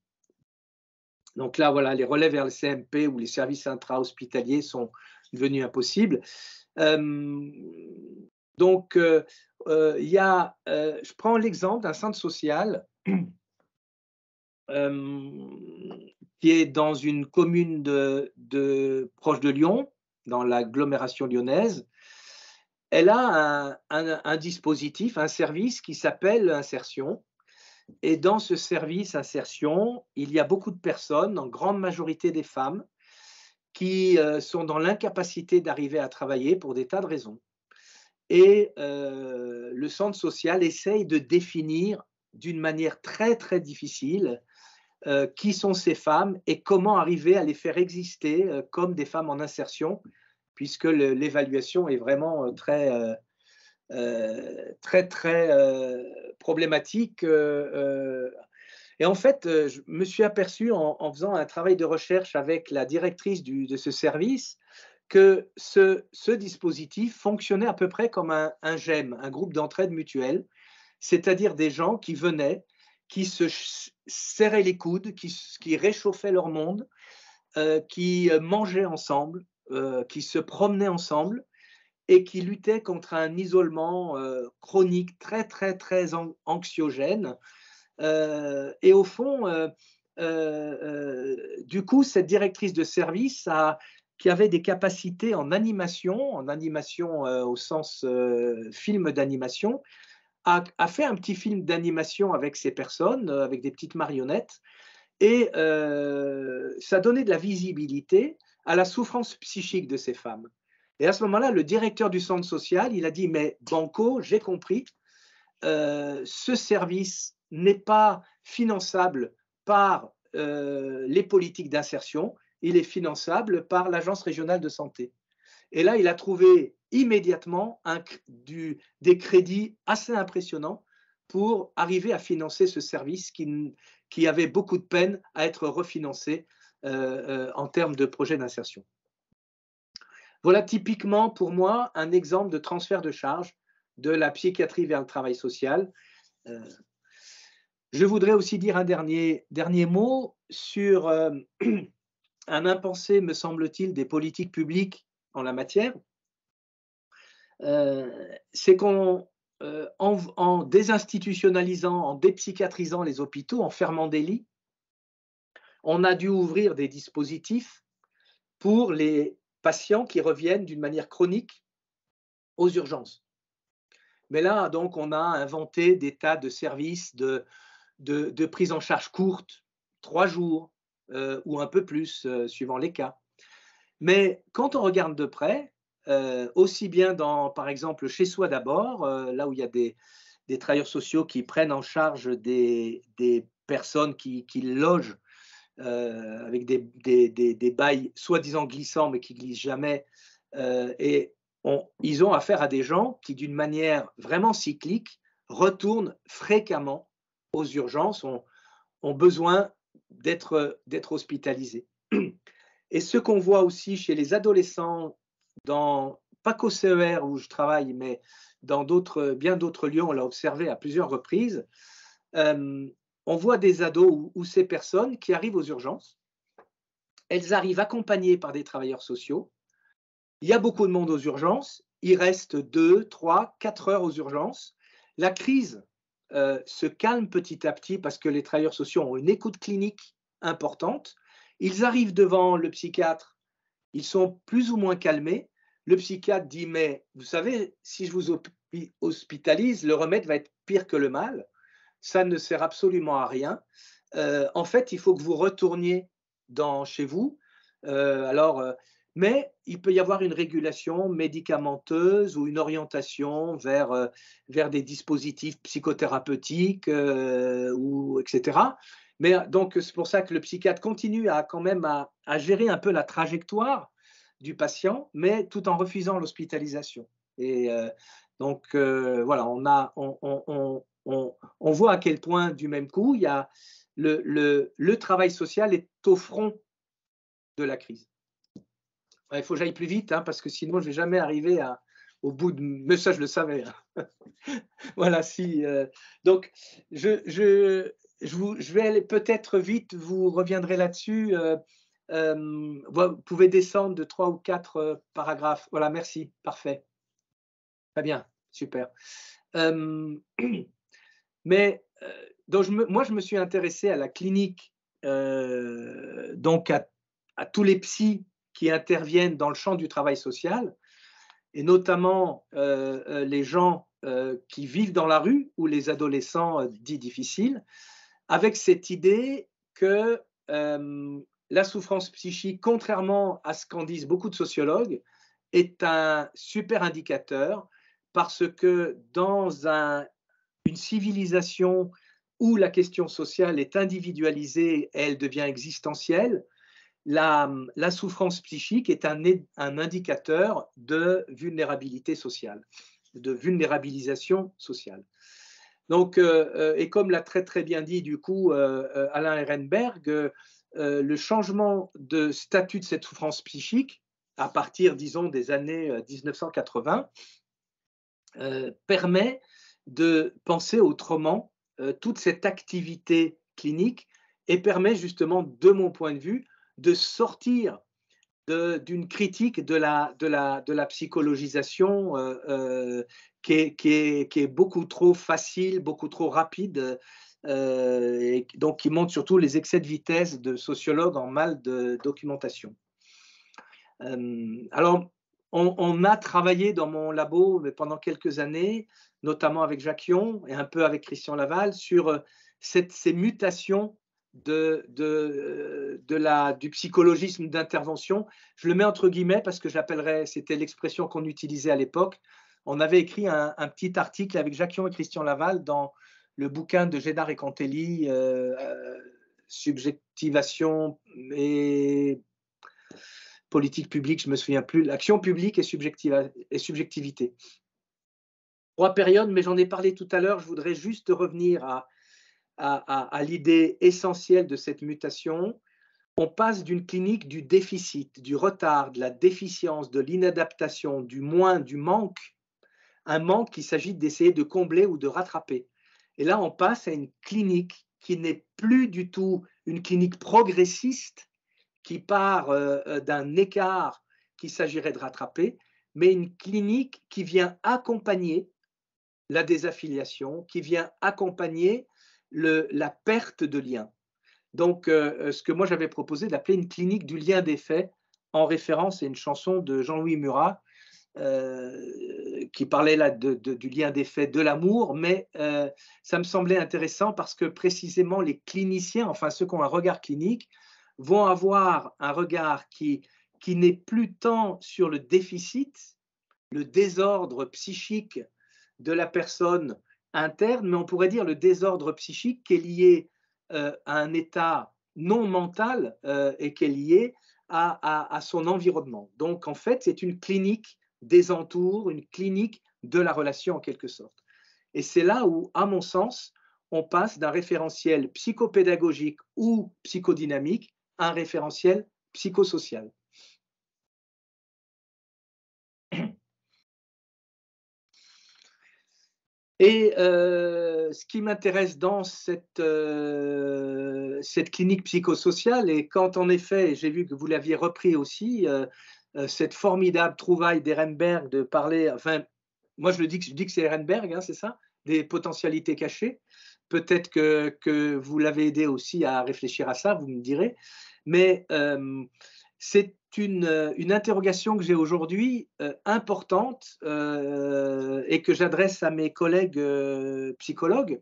[SPEAKER 2] Donc là, voilà, les relais vers le CMP ou les services intra-hospitaliers sont devenus impossibles. Donc, je prends l'exemple d'un centre social qui est dans une commune proche de Lyon, dans l'agglomération lyonnaise. Elle a un dispositif, un service qui s'appelle Insertion. Et dans ce service Insertion, il y a beaucoup de personnes, en grande majorité des femmes, qui sont dans l'incapacité d'arriver à travailler pour des tas de raisons. Et le centre social essaye de définir d'une manière très, très difficile qui sont ces femmes et comment arriver à les faire exister comme des femmes en insertion, puisque l'évaluation est vraiment très, très, très problématique. Et en fait, je me suis aperçu en faisant un travail de recherche avec la directrice de ce service que ce dispositif fonctionnait à peu près comme un GEM, un groupe d'entraide mutuelle, c'est-à-dire des gens qui venaient, qui se serraient les coudes, qui réchauffaient leur monde, qui mangeaient ensemble, qui se promenaient ensemble et qui luttaient contre un isolement chronique très, très, très anxiogène. Et au fond, du coup, cette directrice de service qui avait des capacités en animation au sens film d'animation, a fait un petit film d'animation avec ces personnes, avec des petites marionnettes, et ça donnait de la visibilité à la souffrance psychique de ces femmes. Et à ce moment-là, le directeur du centre social, il a dit, mais banco, j'ai compris, ce service n'est pas finançable par les politiques d'insertion, il est finançable par l'Agence régionale de santé. Et là, il a trouvé immédiatement des crédits assez impressionnants pour arriver à financer ce service qui avait beaucoup de peine à être refinancé en termes de projet d'insertion. Voilà typiquement pour moi un exemple de transfert de charge de la psychiatrie vers le travail social. Euh, je voudrais aussi dire un dernier mot sur un impensé, me semble-t-il, des politiques publiques en la matière. C'est qu'en en désinstitutionnalisant, en dépsychiatrisant les hôpitaux, en fermant des lits, on a dû ouvrir des dispositifs pour les patients qui reviennent d'une manière chronique aux urgences. Mais là, donc, on a inventé des tas de services de prise en charge courte, 3 jours ou un peu plus, suivant les cas. Mais quand on regarde de près, aussi bien dans, par exemple, chez soi d'abord, là où il y a des travailleurs sociaux qui prennent en charge des personnes qui logent avec des bails soi-disant glissants, mais qui glissent jamais. Et ils ont affaire à des gens qui, d'une manière vraiment cyclique, retournent fréquemment aux urgences, ont besoin d'être hospitalisés. Et ce qu'on voit aussi chez les adolescents, pas qu'au CER où je travaille, mais dans bien d'autres lieux, on l'a observé à plusieurs reprises, on voit des ados ou ces personnes qui arrivent aux urgences. Elles arrivent accompagnées par des travailleurs sociaux. Il y a beaucoup de monde aux urgences. Il reste 2, 3, 4 heures aux urgences. La crise se calme petit à petit parce que les travailleurs sociaux ont une écoute clinique importante. Ils arrivent devant le psychiatre. Ils sont plus ou moins calmés. Le psychiatre dit, mais vous savez, si je vous hospitalise, le remède va être pire que le mal. Ça ne sert absolument à rien. En fait, il faut que vous retourniez chez vous. Mais il peut y avoir une régulation médicamenteuse ou une orientation vers des dispositifs psychothérapeutiques, etc. Mais donc, c'est pour ça que le psychiatre continue quand même à gérer un peu la trajectoire du patient, mais tout en refusant l'hospitalisation. Et donc, voilà, on voit à quel point, du même coup, il y a le travail social est au front de la crise. Il faut que j'aille plus vite, hein, parce que sinon, je ne vais jamais arriver au bout de... Mais ça, je le savais. Hein. Voilà, si. Donc, je vais aller peut-être vite, vous reviendrez là-dessus. Vous pouvez descendre de 3 ou 4 paragraphes. Voilà, merci, parfait. Très bien, super. Mais donc moi, je me suis intéressé à la clinique, donc à tous les psys qui interviennent dans le champ du travail social, et notamment les gens qui vivent dans la rue ou les adolescents dits difficiles, avec cette idée que la souffrance psychique, contrairement à ce qu'en disent beaucoup de sociologues, est un super indicateur parce que dans une civilisation où la question sociale est individualisée et elle devient existentielle, la souffrance psychique est un indicateur de vulnérabilité sociale, de vulnérabilisation sociale. Donc, et comme l'a très très bien dit du coup Alain Ehrenberg, le changement de statut de cette souffrance psychique à partir, disons, des années 1980 permet de penser autrement toute cette activité clinique et permet justement, de mon point de vue, de sortir d'une critique de la psychologisation qui est beaucoup trop facile, beaucoup trop rapide, et donc qui montre surtout les excès de vitesse de sociologues en mal de documentation. Alors, on a travaillé dans mon labo pendant quelques années, notamment avec Jacques Yon et un peu avec Christian Laval, sur ces mutations du psychologisme d'intervention. Je le mets entre guillemets parce que c'était l'expression qu'on utilisait à l'époque. On avait écrit un petit article avec Jacques Yon et Christian Laval dans le bouquin de Gédard et Cantelli, Subjectivation et politique publique, je ne me souviens plus, l'action publique et subjectivité. 3 périodes, mais j'en ai parlé tout à l'heure, je voudrais juste revenir à l'idée essentielle de cette mutation. on passe d'une clinique du déficit, du retard, de la déficience, de l'inadaptation, du moins, du manque, un manque qu'il s'agit d'essayer de combler ou de rattraper. Et là, on passe à une clinique qui n'est plus du tout une clinique progressiste qui part d'un écart qu'il s'agirait de rattraper, mais une clinique qui vient accompagner la désaffiliation, qui vient accompagner la perte de lien. Donc, ce que moi j'avais proposé d'appeler une clinique du lien des faits, en référence à une chanson de Jean-Louis Murat, qui parlait là du lien des faits, de l'amour, mais ça me semblait intéressant parce que précisément les cliniciens, enfin ceux qui ont un regard clinique, vont avoir un regard qui n'est plus tant sur le déficit, le désordre psychique de la personne interne, mais on pourrait dire le désordre psychique qui est lié à un état non mental et qui est lié à son environnement. Donc en fait, c'est une clinique des entours, une clinique de la relation en quelque sorte. Et c'est là où, à mon sens, on passe d'un référentiel psychopédagogique ou psychodynamique à un référentiel psychosocial. Et ce qui m'intéresse dans cette clinique psychosociale, et quand en effet, j'ai vu que vous l'aviez repris aussi, cette formidable trouvaille d'Ehrenberg de parler, enfin, moi je dis que c'est Ehrenberg, hein, c'est ça, des potentialités cachées. Peut-être que vous l'avez aidé aussi à réfléchir à ça, vous me direz. Mais c'est une interrogation que j'ai aujourd'hui importante et que j'adresse à mes collègues psychologues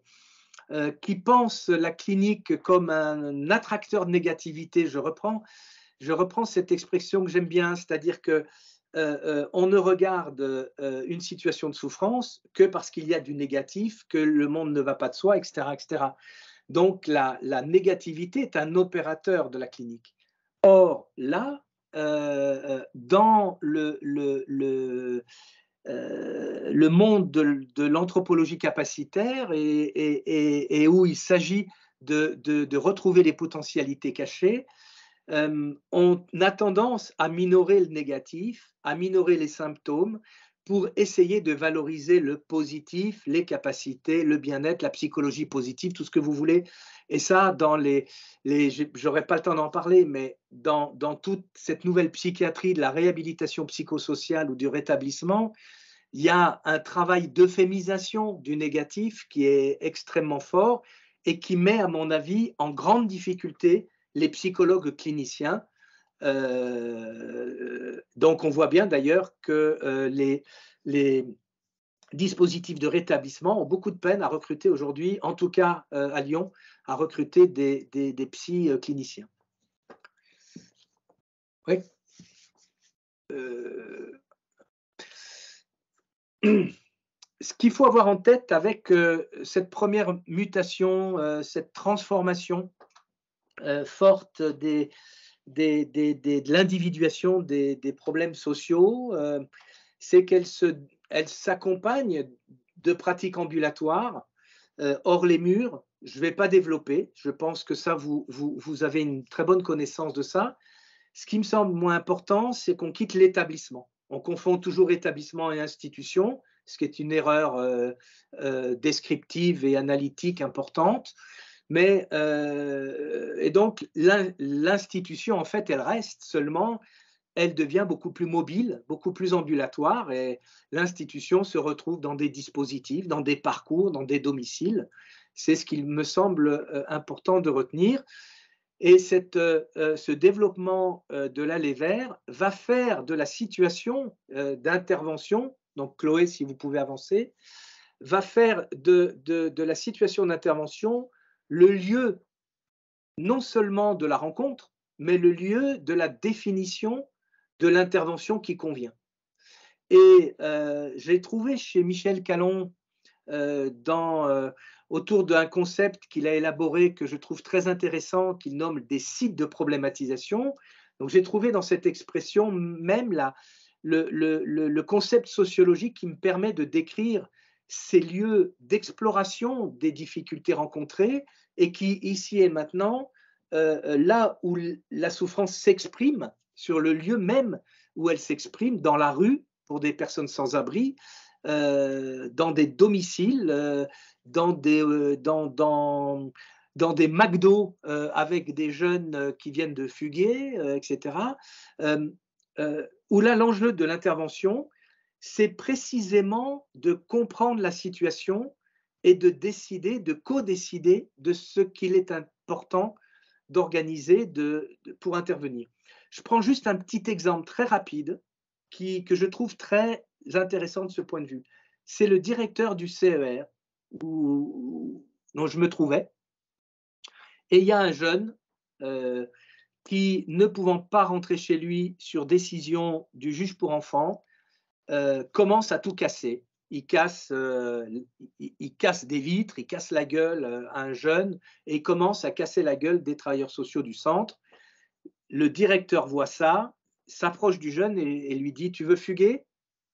[SPEAKER 2] qui pensent la clinique comme un attracteur de négativité. Je reprends cette expression que j'aime bien, c'est-à-dire que on ne regarde une situation de souffrance que parce qu'il y a du négatif, que le monde ne va pas de soi, etc. etc. Donc la négativité est un opérateur de la clinique. Or, là, dans le monde de l'anthropologie capacitaire et où il s'agit de retrouver les potentialités cachées, on a tendance à minorer le négatif, à minorer les symptômes pour essayer de valoriser le positif, les capacités, le bien-être, la psychologie positive, tout ce que vous voulez. Et ça, j'aurais pas le temps d'en parler, mais dans toute cette nouvelle psychiatrie de la réhabilitation psychosociale ou du rétablissement, il y a un travail d'euphémisation du négatif qui est extrêmement fort et qui met, à mon avis, en grande difficulté les psychologues cliniciens. Donc, on voit bien d'ailleurs que les dispositifs de rétablissement ont beaucoup de peine à recruter aujourd'hui, en tout cas à Lyon, à recruter des psy cliniciens. Oui. Ce qu'il faut avoir en tête avec cette première mutation, cette transformation forte de l'individuation des problèmes sociaux, c'est qu'elle s'accompagne de pratiques ambulatoires hors les murs. Je ne vais pas développer, je pense que ça, vous avez une très bonne connaissance de ça. Ce qui me semble moins important, c'est qu'on quitte l'établissement. On confond toujours établissement et institution, ce qui est une erreur descriptive et analytique importante. Mais, et donc, l'institution, en fait, elle reste seulement, elle devient beaucoup plus mobile, beaucoup plus ambulatoire, et l'institution se retrouve dans des dispositifs, dans des parcours, dans des domiciles. C'est ce qu'il me semble important de retenir. Et ce développement de l'aller vers va faire de la situation d'intervention, donc Chloé, si vous pouvez avancer, va faire de la situation d'intervention le lieu non seulement de la rencontre, mais le lieu de la définition de l'intervention qui convient. Et j'ai trouvé chez Michel Calon, autour d'un concept qu'il a élaboré que je trouve très intéressant, qu'il nomme des sites de problématisation. Donc j'ai trouvé dans cette expression même le concept sociologique qui me permet de décrire ces lieux d'exploration des difficultés rencontrées et qui, ici et maintenant, là où la souffrance s'exprime, sur le lieu même où elle s'exprime, dans la rue, pour des personnes sans abri, dans des domiciles, dans des McDo avec des jeunes qui viennent de fuguer, etc. Où là, l'enjeu de l'intervention, c'est précisément de comprendre la situation et de décider, de co-décider de ce qu'il est important d'organiser pour intervenir. Je prends juste un petit exemple très rapide que je trouve très intéressant de ce point de vue. C'est le directeur du CER dont je me trouvais, et il y a un jeune qui, ne pouvant pas rentrer chez lui sur décision du juge pour enfants, commence à tout casser. Il casse des vitres, il casse la gueule à un jeune et il commence à casser la gueule des travailleurs sociaux du centre. Le directeur voit ça, s'approche du jeune et lui dit « Tu veux fuguer?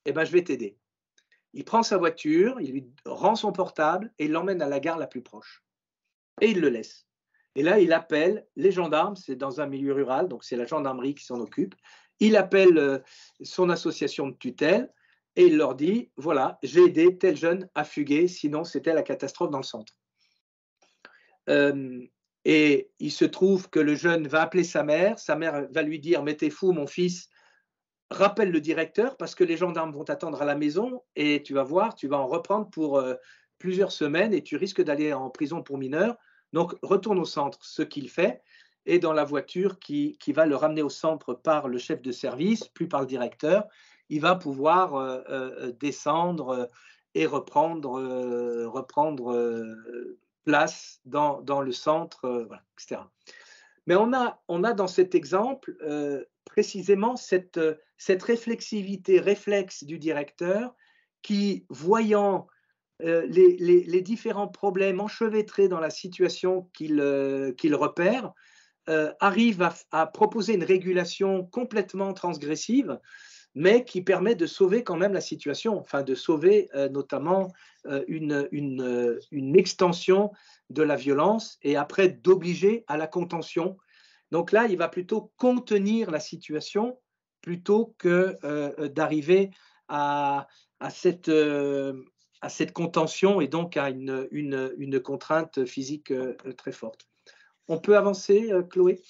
[SPEAKER 2] Eh ben, je vais t'aider ». Il prend sa voiture, il lui rend son portable et il l'emmène à la gare la plus proche. Et il le laisse. Et là, il appelle les gendarmes, c'est dans un milieu rural, donc c'est la gendarmerie qui s'en occupe. Il appelle son association de tutelle et il leur dit « Voilà, j'ai aidé tel jeune à fuguer, sinon c'était la catastrophe dans le centre ». Et il se trouve que le jeune va appeler sa mère va lui dire « Mais t'es fou, mon fils, rappelle le directeur parce que les gendarmes vont t'attendre à la maison et tu vas voir, tu vas en reprendre pour plusieurs semaines et tu risques d'aller en prison pour mineur. Donc, retourne au centre », ce qu'il fait, et dans la voiture qui va le ramener au centre par le chef de service, plus par le directeur, il va pouvoir descendre et reprendre place dans le centre, voilà, etc. Mais on a dans cet exemple précisément cette réflexivité, réflexe du directeur qui, voyant les différents problèmes enchevêtrés dans la situation qu'il repère, arrive à proposer une régulation complètement transgressive, mais qui permet de sauver quand même la situation, enfin de sauver notamment une extension de la violence et après d'obliger à la contention. Donc là, il va plutôt contenir la situation plutôt que d'arriver à cette contention et donc à une contrainte physique très forte. On peut avancer, Chloé?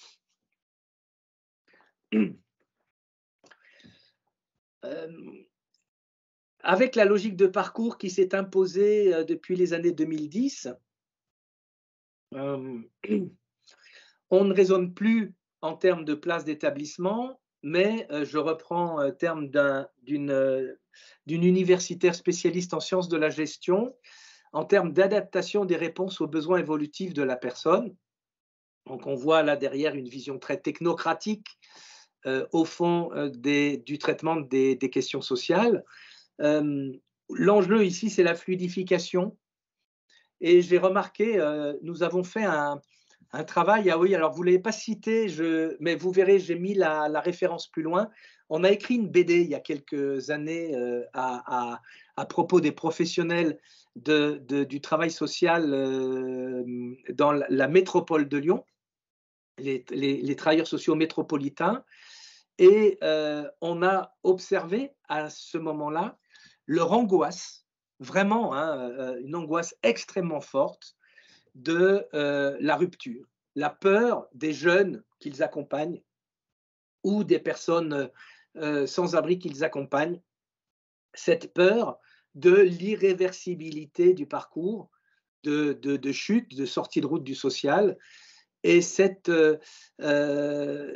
[SPEAKER 2] Avec la logique de parcours qui s'est imposée depuis les années 2010, on ne raisonne plus en termes de place d'établissement, mais je reprends le terme d'une universitaire spécialiste en sciences de la gestion, en termes d'adaptation des réponses aux besoins évolutifs de la personne. Donc on voit là derrière une vision très technocratique au fond du traitement des questions sociales. L'enjeu ici, c'est la fluidification. Et j'ai remarqué, nous avons fait un travail, ah oui, alors vous ne l'avez pas cité, mais vous verrez, j'ai mis la référence plus loin. On a écrit une BD il y a quelques années à propos des professionnels du travail social dans la métropole de Lyon, les travailleurs sociaux métropolitains. Et on a observé à ce moment-là leur angoisse, vraiment une angoisse extrêmement forte de la rupture, la peur des jeunes qu'ils accompagnent ou des personnes sans abri qu'ils accompagnent, cette peur de l'irréversibilité du parcours, de chute, de sortie de route du social, et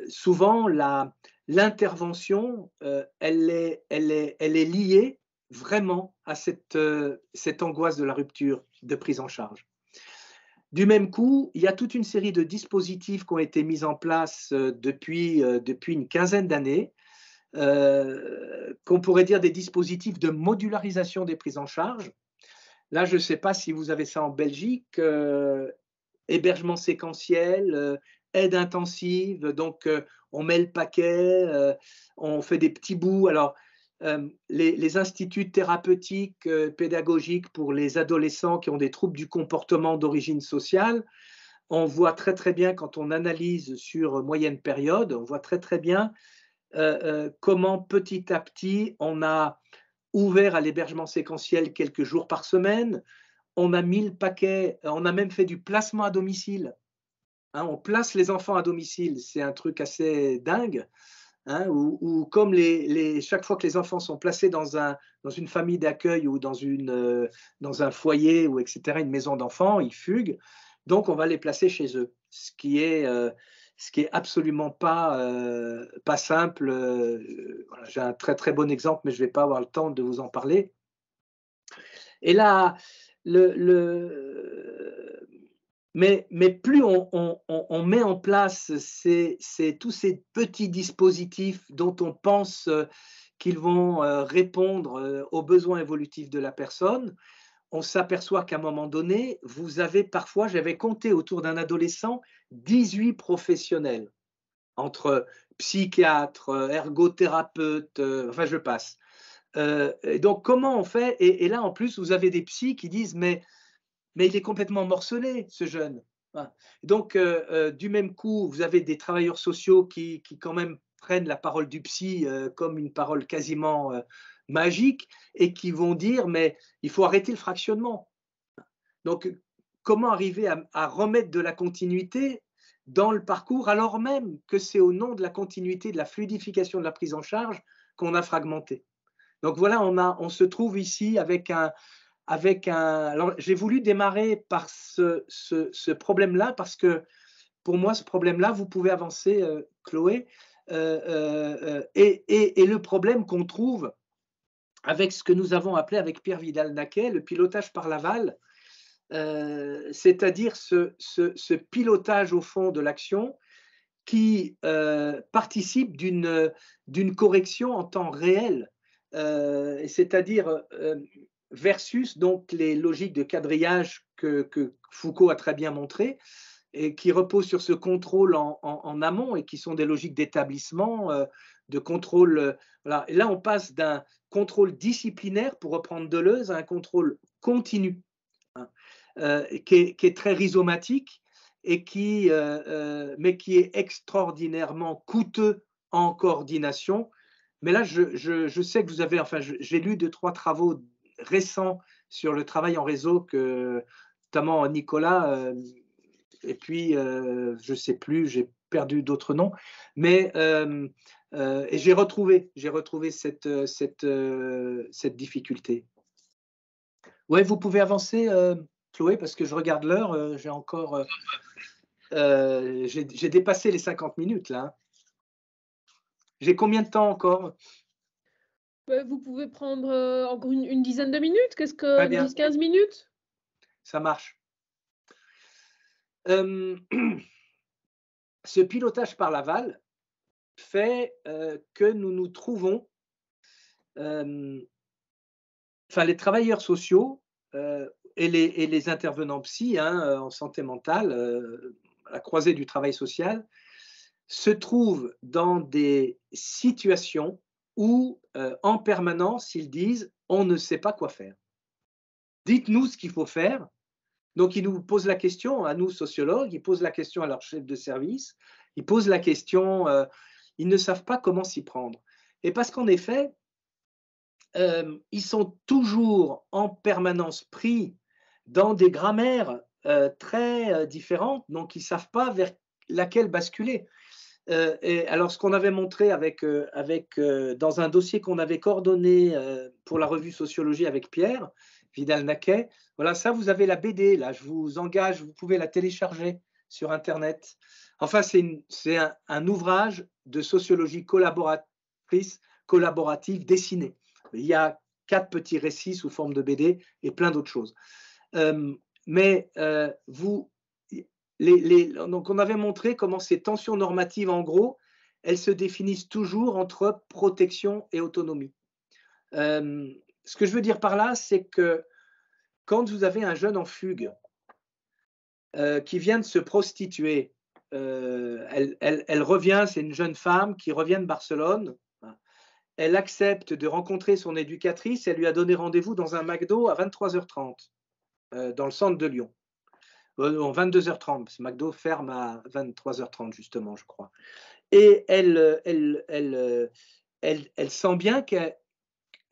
[SPEAKER 2] souvent l'intervention, elle est liée vraiment à cette angoisse de la rupture de prise en charge. Du même coup, il y a toute une série de dispositifs qui ont été mis en place depuis une quinzaine d'années, qu'on pourrait dire des dispositifs de modularisation des prises en charge. Là, je ne sais pas si vous avez ça en Belgique, hébergement séquentiel, aide intensive, donc on met le paquet, on fait des petits bouts. Alors, les instituts thérapeutiques, pédagogiques pour les adolescents qui ont des troubles du comportement d'origine sociale On voit très très bien quand on analyse sur moyenne période, on voit très très bien comment petit à petit on a ouvert à l'hébergement séquentiel quelques jours par semaine, on a mis le paquet, on a même fait du placement à domicile. Hein, on place les enfants à domicile, c'est un truc assez dingue. Hein, où comme chaque fois que les enfants sont placés dans une famille d'accueil ou dans un foyer ou etc., une maison d'enfants, ils fuguent. Donc, on va les placer chez eux, ce qui est absolument pas simple. Voilà, j'ai un très très bon exemple, mais je ne vais pas avoir le temps de vous en parler. Et là, mais plus on met en place tous ces petits dispositifs dont on pense qu'ils vont répondre aux besoins évolutifs de la personne, on s'aperçoit qu'à un moment donné, vous avez parfois, j'avais compté autour d'un adolescent, 18 professionnels, entre psychiatres, ergothérapeutes, enfin je passe. Et donc comment on fait et là en plus, vous avez des psys qui disent mais il est complètement morcelé, ce jeune. Voilà. Donc, du même coup, vous avez des travailleurs sociaux qui quand même prennent la parole du psy comme une parole quasiment magique et qui vont dire, mais il faut arrêter le fractionnement. Donc, comment arriver à remettre de la continuité dans le parcours, alors même que c'est au nom de la continuité, de la fluidification de la prise en charge qu'on a fragmenté. Donc voilà, on se trouve ici avec alors, j'ai voulu démarrer par ce problème-là parce que pour moi, ce problème-là, vous pouvez avancer, Chloé, et le problème qu'on trouve avec ce que nous avons appelé avec Pierre Vidal-Naquet le pilotage par l'aval, c'est-à-dire ce pilotage au fond de l'action qui participe d'une correction en temps réel, c'est-à-dire versus donc les logiques de quadrillage que Foucault a très bien montré et qui reposent sur ce contrôle en amont et qui sont des logiques d'établissement, de contrôle. Voilà. Et là, on passe d'un contrôle disciplinaire, pour reprendre Deleuze, à un contrôle continu, hein, qui est très rhizomatique et mais qui est extraordinairement coûteux en coordination. Mais là, je sais que vous avez, enfin, j'ai lu 2-3 travaux récents sur le travail en réseau que notamment Nicolas, et puis je ne sais plus, j'ai perdu d'autres noms, mais et j'ai retrouvé cette difficulté. Ouais, vous pouvez avancer, Chloé, parce que je regarde l'heure, j'ai encore, j'ai dépassé les 50 minutes là. Hein. J'ai combien de temps encore?
[SPEAKER 1] Vous pouvez prendre encore une dizaine de minutes, qu'est-ce
[SPEAKER 2] Très
[SPEAKER 1] que
[SPEAKER 2] bien,
[SPEAKER 1] 10-15 minutes?
[SPEAKER 2] ça marche. Ce pilotage par l'aval fait que nous nous trouvons, enfin les travailleurs sociaux et les intervenants psy hein, en santé mentale, à la croisée du travail social, se trouvent dans des situations où en permanence ils disent on ne sait pas quoi faire. Dites-nous ce qu'il faut faire. Donc, ils nous posent la question, à nous, sociologues, ils posent la question à leur chef de service, ils posent la question, ils ne savent pas comment s'y prendre. Et parce qu'en effet, ils sont toujours en permanence pris dans des grammaires très différentes, donc ils ne savent pas vers laquelle basculer. Et alors, ce qu'on avait montré dans un dossier qu'on avait coordonné pour la revue Sociologie avec Pierre Vidal-Naquet, voilà, ça, vous avez la BD, là, je vous engage, vous pouvez la télécharger sur Internet. Enfin, c'est un ouvrage de sociologie collaborative dessiné. Il y a 4 petits récits sous forme de BD et plein d'autres choses. Mais donc on avait montré comment ces tensions normatives, en gros, elles se définissent toujours entre protection et autonomie. Ce que je veux dire par là, c'est que quand vous avez un jeune en fugue qui vient de se prostituer, elle revient, c'est une jeune femme qui revient de Barcelone, elle accepte de rencontrer son éducatrice, elle lui a donné rendez-vous dans un McDo à 23h30 dans le centre de Lyon. Non, 22h30, parce que McDo ferme à 23h30 justement, je crois. Et elle sent bien que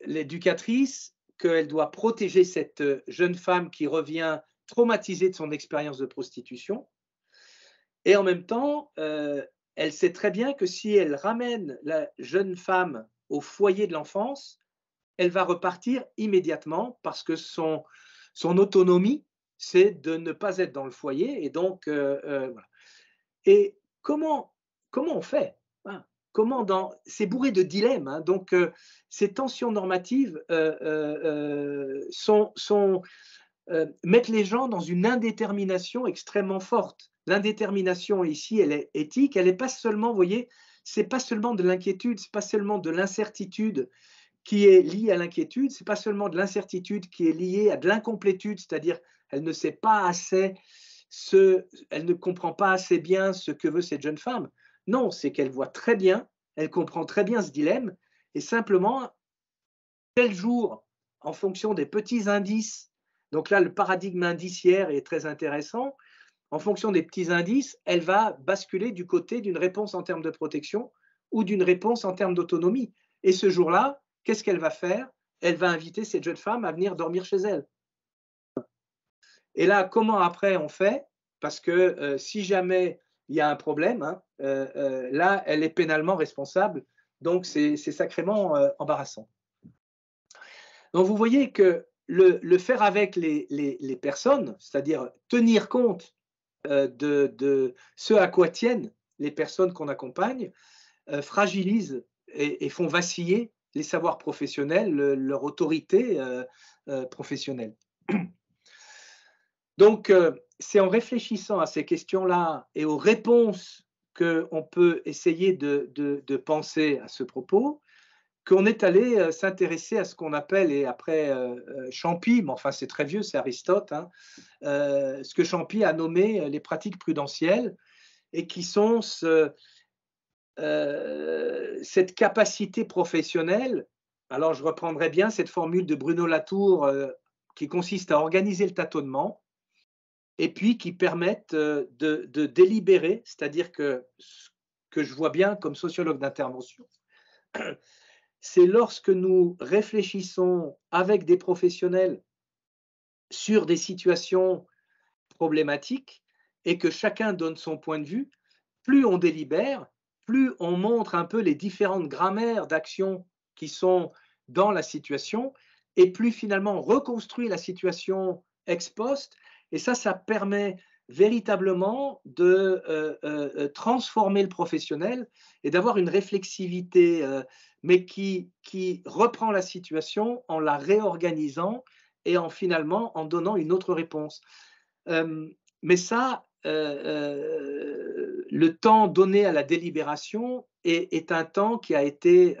[SPEAKER 2] l'éducatrice, qu'elle doit protéger cette jeune femme qui revient traumatisée de son expérience de prostitution. Et en même temps, elle sait très bien que si elle ramène la jeune femme au foyer de l'enfance, elle va repartir immédiatement parce que son autonomie, c'est de ne pas être dans le foyer. Et donc, voilà. Et comment on fait? Voilà. C'est bourré de dilemmes, hein, donc ces tensions normatives mettent les gens dans une indétermination extrêmement forte. L'indétermination ici, elle est éthique, elle n'est pas seulement, vous voyez, c'est pas seulement de l'inquiétude, c'est pas seulement de l'incertitude qui est liée à l'inquiétude, c'est pas seulement de l'incertitude qui est liée à de l'incomplétude, c'est-à-dire elle ne sait pas assez elle ne comprend pas assez bien ce que veut cette jeune femme. Non, c'est qu'elle voit très bien, elle comprend très bien ce dilemme, et simplement, tel jour, en fonction des petits indices, donc là, le paradigme indiciaire est très intéressant, en fonction des petits indices, elle va basculer du côté d'une réponse en termes de protection ou d'une réponse en termes d'autonomie. Et ce jour-là, qu'est-ce qu'elle va faire? Elle va inviter cette jeune femme à venir dormir chez elle. Et là, comment après on fait? Parce que si jamais il y a un problème, hein, là, elle est pénalement responsable. Donc, c'est sacrément embarrassant. Donc, vous voyez que le faire avec les personnes, c'est-à-dire tenir compte de ce à quoi tiennent les personnes qu'on accompagne, fragilise et font vaciller les savoirs professionnels, leur autorité professionnelle. Donc, c'est en réfléchissant à ces questions-là et aux réponses qu'on peut essayer de penser à ce propos, qu'on est allé s'intéresser à ce qu'on appelle, et après Champy, mais enfin c'est très vieux, c'est Aristote, hein, ce que Champy a nommé les pratiques prudentielles, et qui sont cette capacité professionnelle. Alors je reprendrai bien cette formule de Bruno Latour qui consiste à organiser le tâtonnement, et puis qui permettent de délibérer, c'est-à-dire que ce que je vois bien comme sociologue d'intervention, c'est lorsque nous réfléchissons avec des professionnels sur des situations problématiques et que chacun donne son point de vue, plus on délibère, plus on montre un peu les différentes grammaires d'action qui sont dans la situation, et plus finalement on reconstruit la situation ex post. Et ça permet véritablement de transformer le professionnel et d'avoir une réflexivité, mais qui reprend la situation en la réorganisant et finalement en donnant une autre réponse. Mais ça, le temps donné à la délibération est un temps qui a été,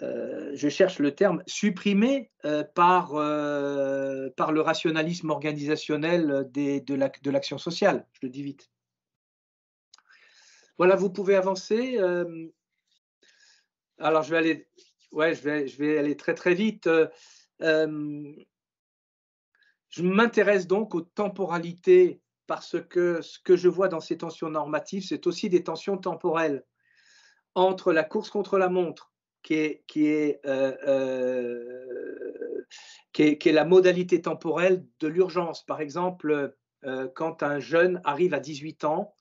[SPEAKER 2] je cherche le terme, supprimé par le rationalisme organisationnel de l'action sociale. Je le dis vite. Voilà, vous pouvez avancer. Alors, je vais aller très très vite. Je m'intéresse donc aux temporalités parce que ce que je vois dans ces tensions normatives, c'est aussi des tensions temporelles entre la course contre la montre, qui est la modalité temporelle de l'urgence. Par exemple, quand un jeune arrive à 18 ans,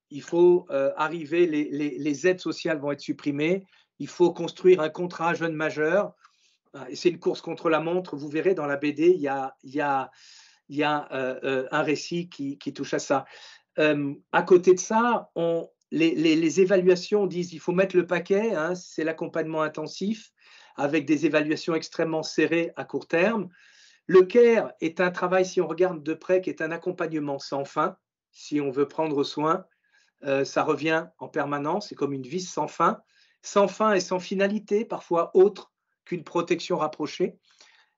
[SPEAKER 2] il faut arriver, les aides sociales vont être supprimées, il faut construire un contrat jeune majeur. Et c'est une course contre la montre. Vous verrez dans la BD, il y a un récit qui touche à ça. À côté de ça, les évaluations disent qu'il faut mettre le paquet, hein, c'est l'accompagnement intensif avec des évaluations extrêmement serrées à court terme. Le CARE est un travail, si on regarde de près, qui est un accompagnement sans fin. Si on veut prendre soin, ça revient en permanence, c'est comme une vis sans fin et sans finalité, parfois autre qu'une protection rapprochée.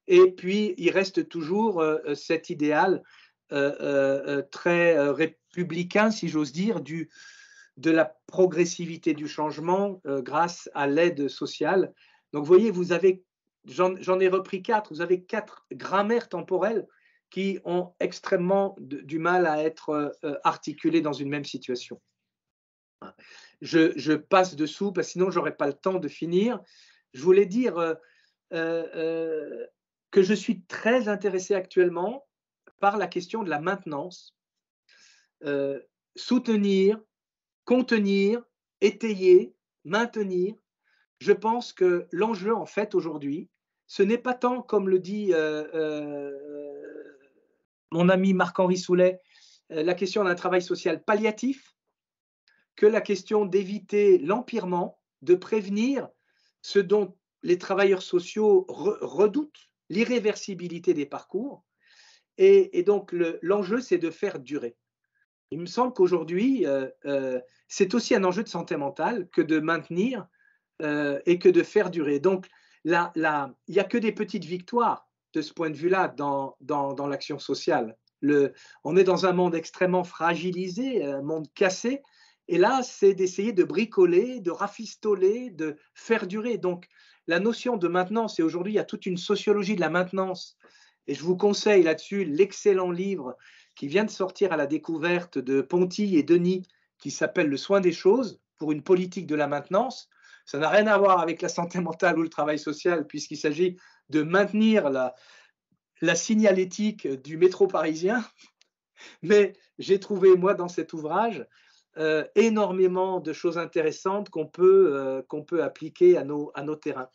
[SPEAKER 2] Et puis, il reste toujours cet idéal très républicain, si j'ose dire, de la progressivité du changement grâce à l'aide sociale. Donc, vous voyez, j'en ai repris 4, vous avez 4 grammaires temporelles qui ont extrêmement du mal à être articulés dans une même situation. Je passe dessous parce que sinon je n'aurai pas le temps de finir. Je voulais dire que je suis très intéressé actuellement par la question de la maintenance. Soutenir, contenir, étayer, maintenir. Je pense que l'enjeu, en fait, aujourd'hui, ce n'est pas tant, comme le dit mon ami Marc-Henri Soulet, la question d'un travail social palliatif, que la question d'éviter l'empirement, de prévenir ce dont les travailleurs sociaux redoutent, l'irréversibilité des parcours. Et donc, l'enjeu, c'est de faire durer. Il me semble qu'aujourd'hui, c'est aussi un enjeu de santé mentale que de maintenir et que de faire durer. Donc, il n'y a que des petites victoires de ce point de vue-là dans l'action sociale. On est dans un monde extrêmement fragilisé, un monde cassé, et là, c'est d'essayer de bricoler, de rafistoler, de faire durer. Donc, la notion de maintenance, et aujourd'hui, il y a toute une sociologie de la maintenance, et je vous conseille là-dessus l'excellent livre qui vient de sortir à la découverte de Ponty et Denis, qui s'appelle Le soin des choses pour une politique de la maintenance. Ça n'a rien à voir avec la santé mentale ou le travail social, puisqu'il s'agit de maintenir la signalétique du métro parisien. Mais j'ai trouvé, moi, dans cet ouvrage, énormément de choses intéressantes qu'on peut appliquer à nos terrains.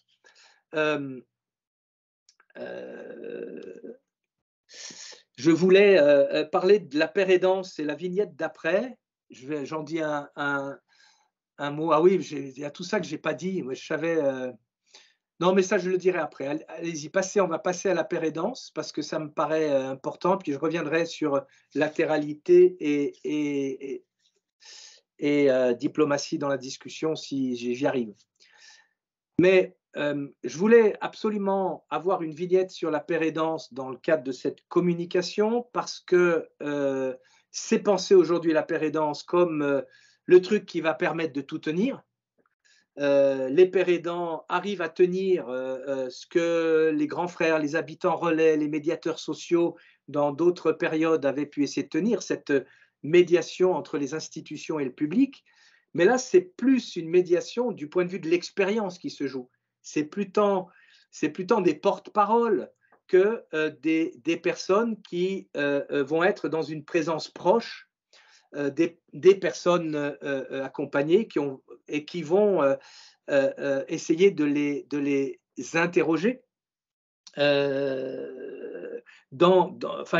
[SPEAKER 2] Je voulais parler de la pérédance, c'est la vignette d'après. J'en dis un mot. Ah oui, il y a tout ça que je n'ai pas dit. Moi, je savais. Non, mais ça, je le dirai après. Allez-y, on va passer à la pérédance parce que ça me paraît important. Puis je reviendrai sur latéralité et diplomatie dans la discussion si j'y arrive. Mais je voulais absolument avoir une vignette sur la pérédance dans le cadre de cette communication parce que c'est pensé aujourd'hui la pérédance comme le truc qui va permettre de tout tenir. Les pères aidants arrivent à tenir ce que les grands frères, les habitants relais, les médiateurs sociaux dans d'autres périodes avaient pu essayer de tenir, cette médiation entre les institutions et le public. Mais là, c'est plus une médiation du point de vue de l'expérience qui se joue. C'est plus tant des porte-paroles que des personnes qui vont être dans une présence proche des personnes accompagnées qui vont essayer de les interroger,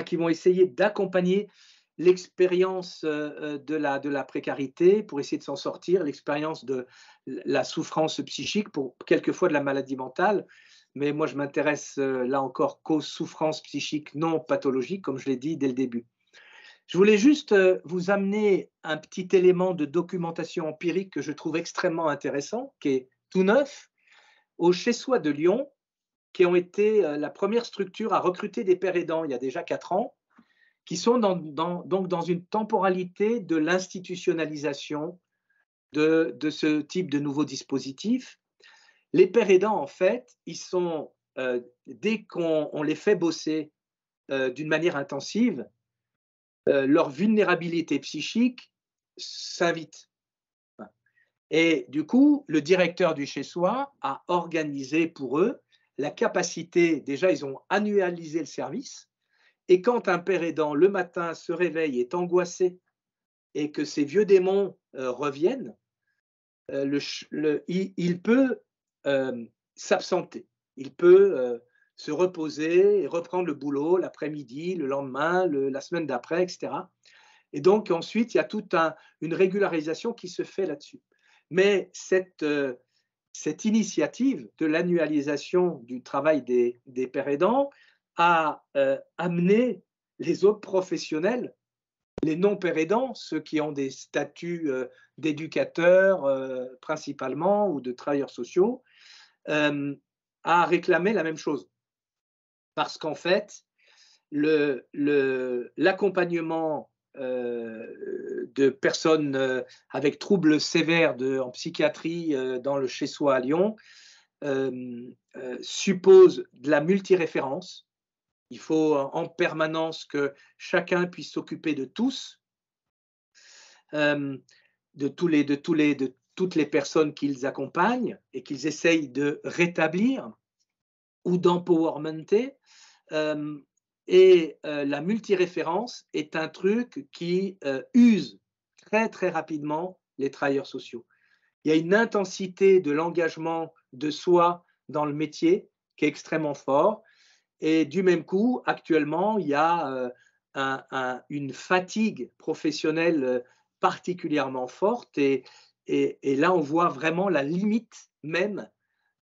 [SPEAKER 2] qui vont essayer d'accompagner l'expérience de la précarité pour essayer de s'en sortir, l'expérience de la souffrance psychique, pour quelquefois de la maladie mentale. Mais moi, je m'intéresse là encore qu'aux souffrances psychiques non pathologiques, comme je l'ai dit dès le début. Je voulais juste vous amener un petit élément de documentation empirique que je trouve extrêmement intéressant, qui est tout neuf, au Chez-Soi de Lyon, qui ont été la première structure à recruter des pères aidants il y a déjà 4 ans, qui sont donc dans une temporalité de l'institutionnalisation de ce type de nouveaux dispositifs. Les pères aidants, en fait, ils sont, dès qu'on les fait bosser d'une manière intensive, leur vulnérabilité psychique s'invite. Et du coup, le directeur du chez-soi a organisé pour eux la capacité, déjà ils ont annualisé le service, et quand un père aidant le matin se réveille, est angoissé, et que ces vieux démons reviennent, il peut s'absenter, il peut se reposer et reprendre le boulot l'après-midi, le lendemain, la semaine d'après, etc. Et donc ensuite, il y a toute une régularisation qui se fait là-dessus. Mais cette initiative de l'annualisation du travail des pères aidants a amené les autres professionnels, les non-pères aidants, ceux qui ont des statuts d'éducateurs principalement ou de travailleurs sociaux, à réclamer la même chose. Parce qu'en fait, l'accompagnement de personnes avec troubles sévères en psychiatrie dans le chez-soi à Lyon suppose de la multiréférence, Il faut en permanence que chacun puisse s'occuper de tous, de toutes les personnes qu'ils accompagnent et qu'ils essayent de rétablir ou d'empowermenter. La multiréférence est un truc qui use très très rapidement les travailleurs sociaux. Il y a une intensité de l'engagement de soi dans le métier qui est extrêmement fort. Et du même coup, actuellement, il y a une fatigue professionnelle particulièrement forte. Et là, on voit vraiment la limite même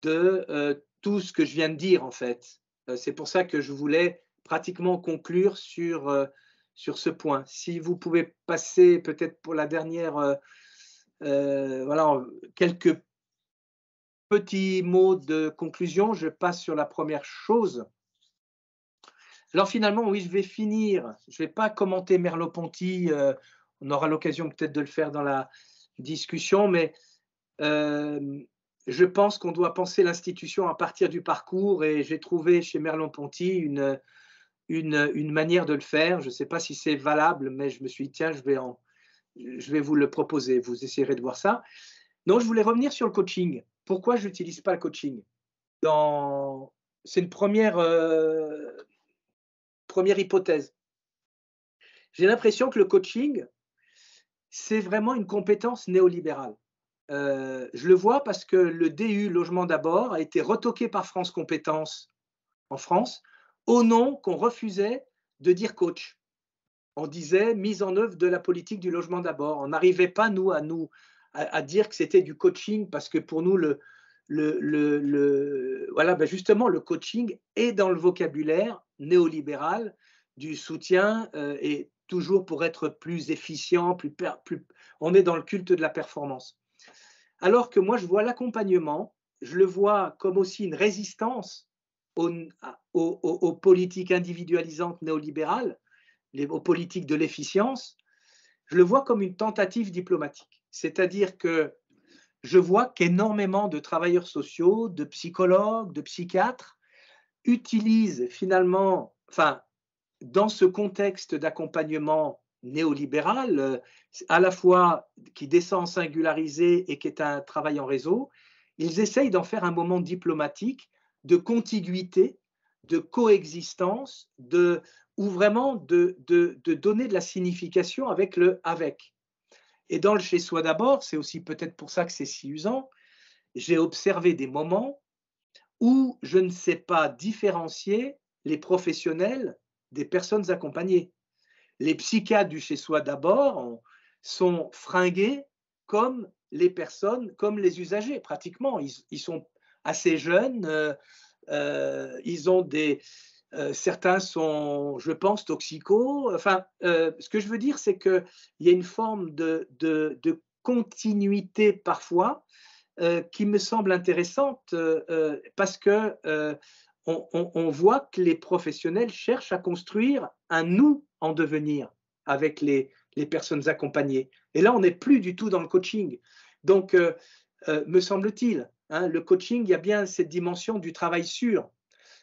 [SPEAKER 2] de tout ce que je viens de dire, en fait. C'est pour ça que je voulais pratiquement conclure sur ce point. Si vous pouvez passer peut-être pour la dernière, voilà, quelques petits mots de conclusion, je passe sur la première chose. Alors finalement, oui, je vais finir. Je ne vais pas commenter Merleau-Ponty. On aura l'occasion peut-être de le faire dans la discussion, mais je pense qu'on doit penser l'institution à partir du parcours et j'ai trouvé chez Merleau-Ponty une manière de le faire. Je ne sais pas si c'est valable, mais je me suis dit, tiens, je vais vous le proposer. Vous essayerez de voir ça. Non, je voulais revenir sur le coaching. Pourquoi je n'utilise pas le coaching? C'est une première hypothèse. J'ai l'impression que le coaching, c'est vraiment une compétence néolibérale. Je le vois parce que le DU Logement d'abord a été retoqué par France Compétences en France au nom qu'on refusait de dire coach. On disait mise en œuvre de la politique du logement d'abord. On n'arrivait pas, nous, à dire que c'était du coaching parce que pour nous, voilà, ben justement, le coaching est dans le vocabulaire néolibéral du soutien et toujours pour être plus efficient, on est dans le culte de la performance. Alors que moi, je vois l'accompagnement, je le vois comme aussi une résistance aux politiques individualisantes néolibérales, aux politiques de l'efficience. Je le vois comme une tentative diplomatique. C'est-à-dire que je vois qu'énormément de travailleurs sociaux, de psychologues, de psychiatres utilisent finalement, enfin, dans ce contexte d'accompagnement néolibéral, à la fois qui descend en singularisé et qui est un travail en réseau, ils essayent d'en faire un moment diplomatique de contiguïté, de coexistence, ou vraiment de donner de la signification avec le avec. Et dans le chez-soi d'abord, c'est aussi peut-être pour ça que c'est si usant, j'ai observé des moments où je ne sais pas différencier les professionnels des personnes accompagnées. Les psychiatres du chez-soi d'abord sont fringués comme les personnes, comme les usagers, pratiquement. Ils sont assez jeunes, ils ont certains sont, je pense, toxicos. Enfin, ce que je veux dire, c'est qu'il y a une forme de continuité parfois qui me semble intéressante parce que on voit que les professionnels cherchent à construire un nous en devenir avec les personnes accompagnées. Et là, on n'est plus du tout dans le coaching. Donc, me semble-t-il, hein, le coaching, il y a bien cette dimension du travail sûr.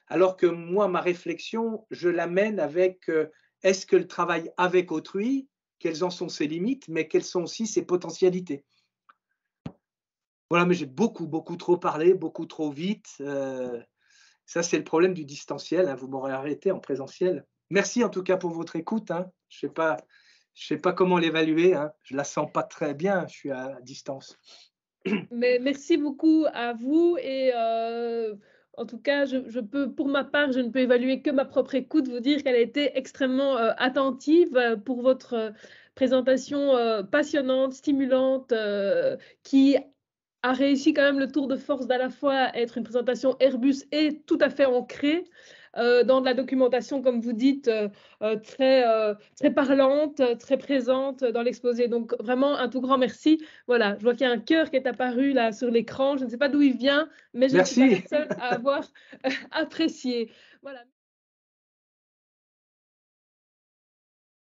[SPEAKER 2] Alors que moi, ma réflexion, je l'amène avec est-ce que le travail avec autrui, quelles en sont ses limites, mais quelles sont aussi ses potentialités. Voilà, mais j'ai beaucoup trop parlé, beaucoup trop vite. Ça, c'est le problème du distanciel. Hein, vous m'aurez arrêté en présentiel. Merci en tout cas pour votre écoute. Hein. Je sais pas comment l'évaluer. Hein. Je la sens pas très bien. Je suis à distance.
[SPEAKER 1] Mais merci beaucoup à vous et en tout cas, je peux, pour ma part, je ne peux évaluer que ma propre écoute, vous dire qu'elle a été extrêmement attentive pour votre présentation passionnante, stimulante, qui a réussi quand même le tour de force d'à la fois être une présentation Airbus et tout à fait ancrée dans de la documentation, comme vous dites, très parlante, très présente dans l'exposé. Donc vraiment un tout grand merci. Voilà, je vois qu'il y a un cœur qui est apparu là sur l'écran. Je ne sais pas d'où il vient, mais je ne suis pas la seule à avoir apprécié. Voilà.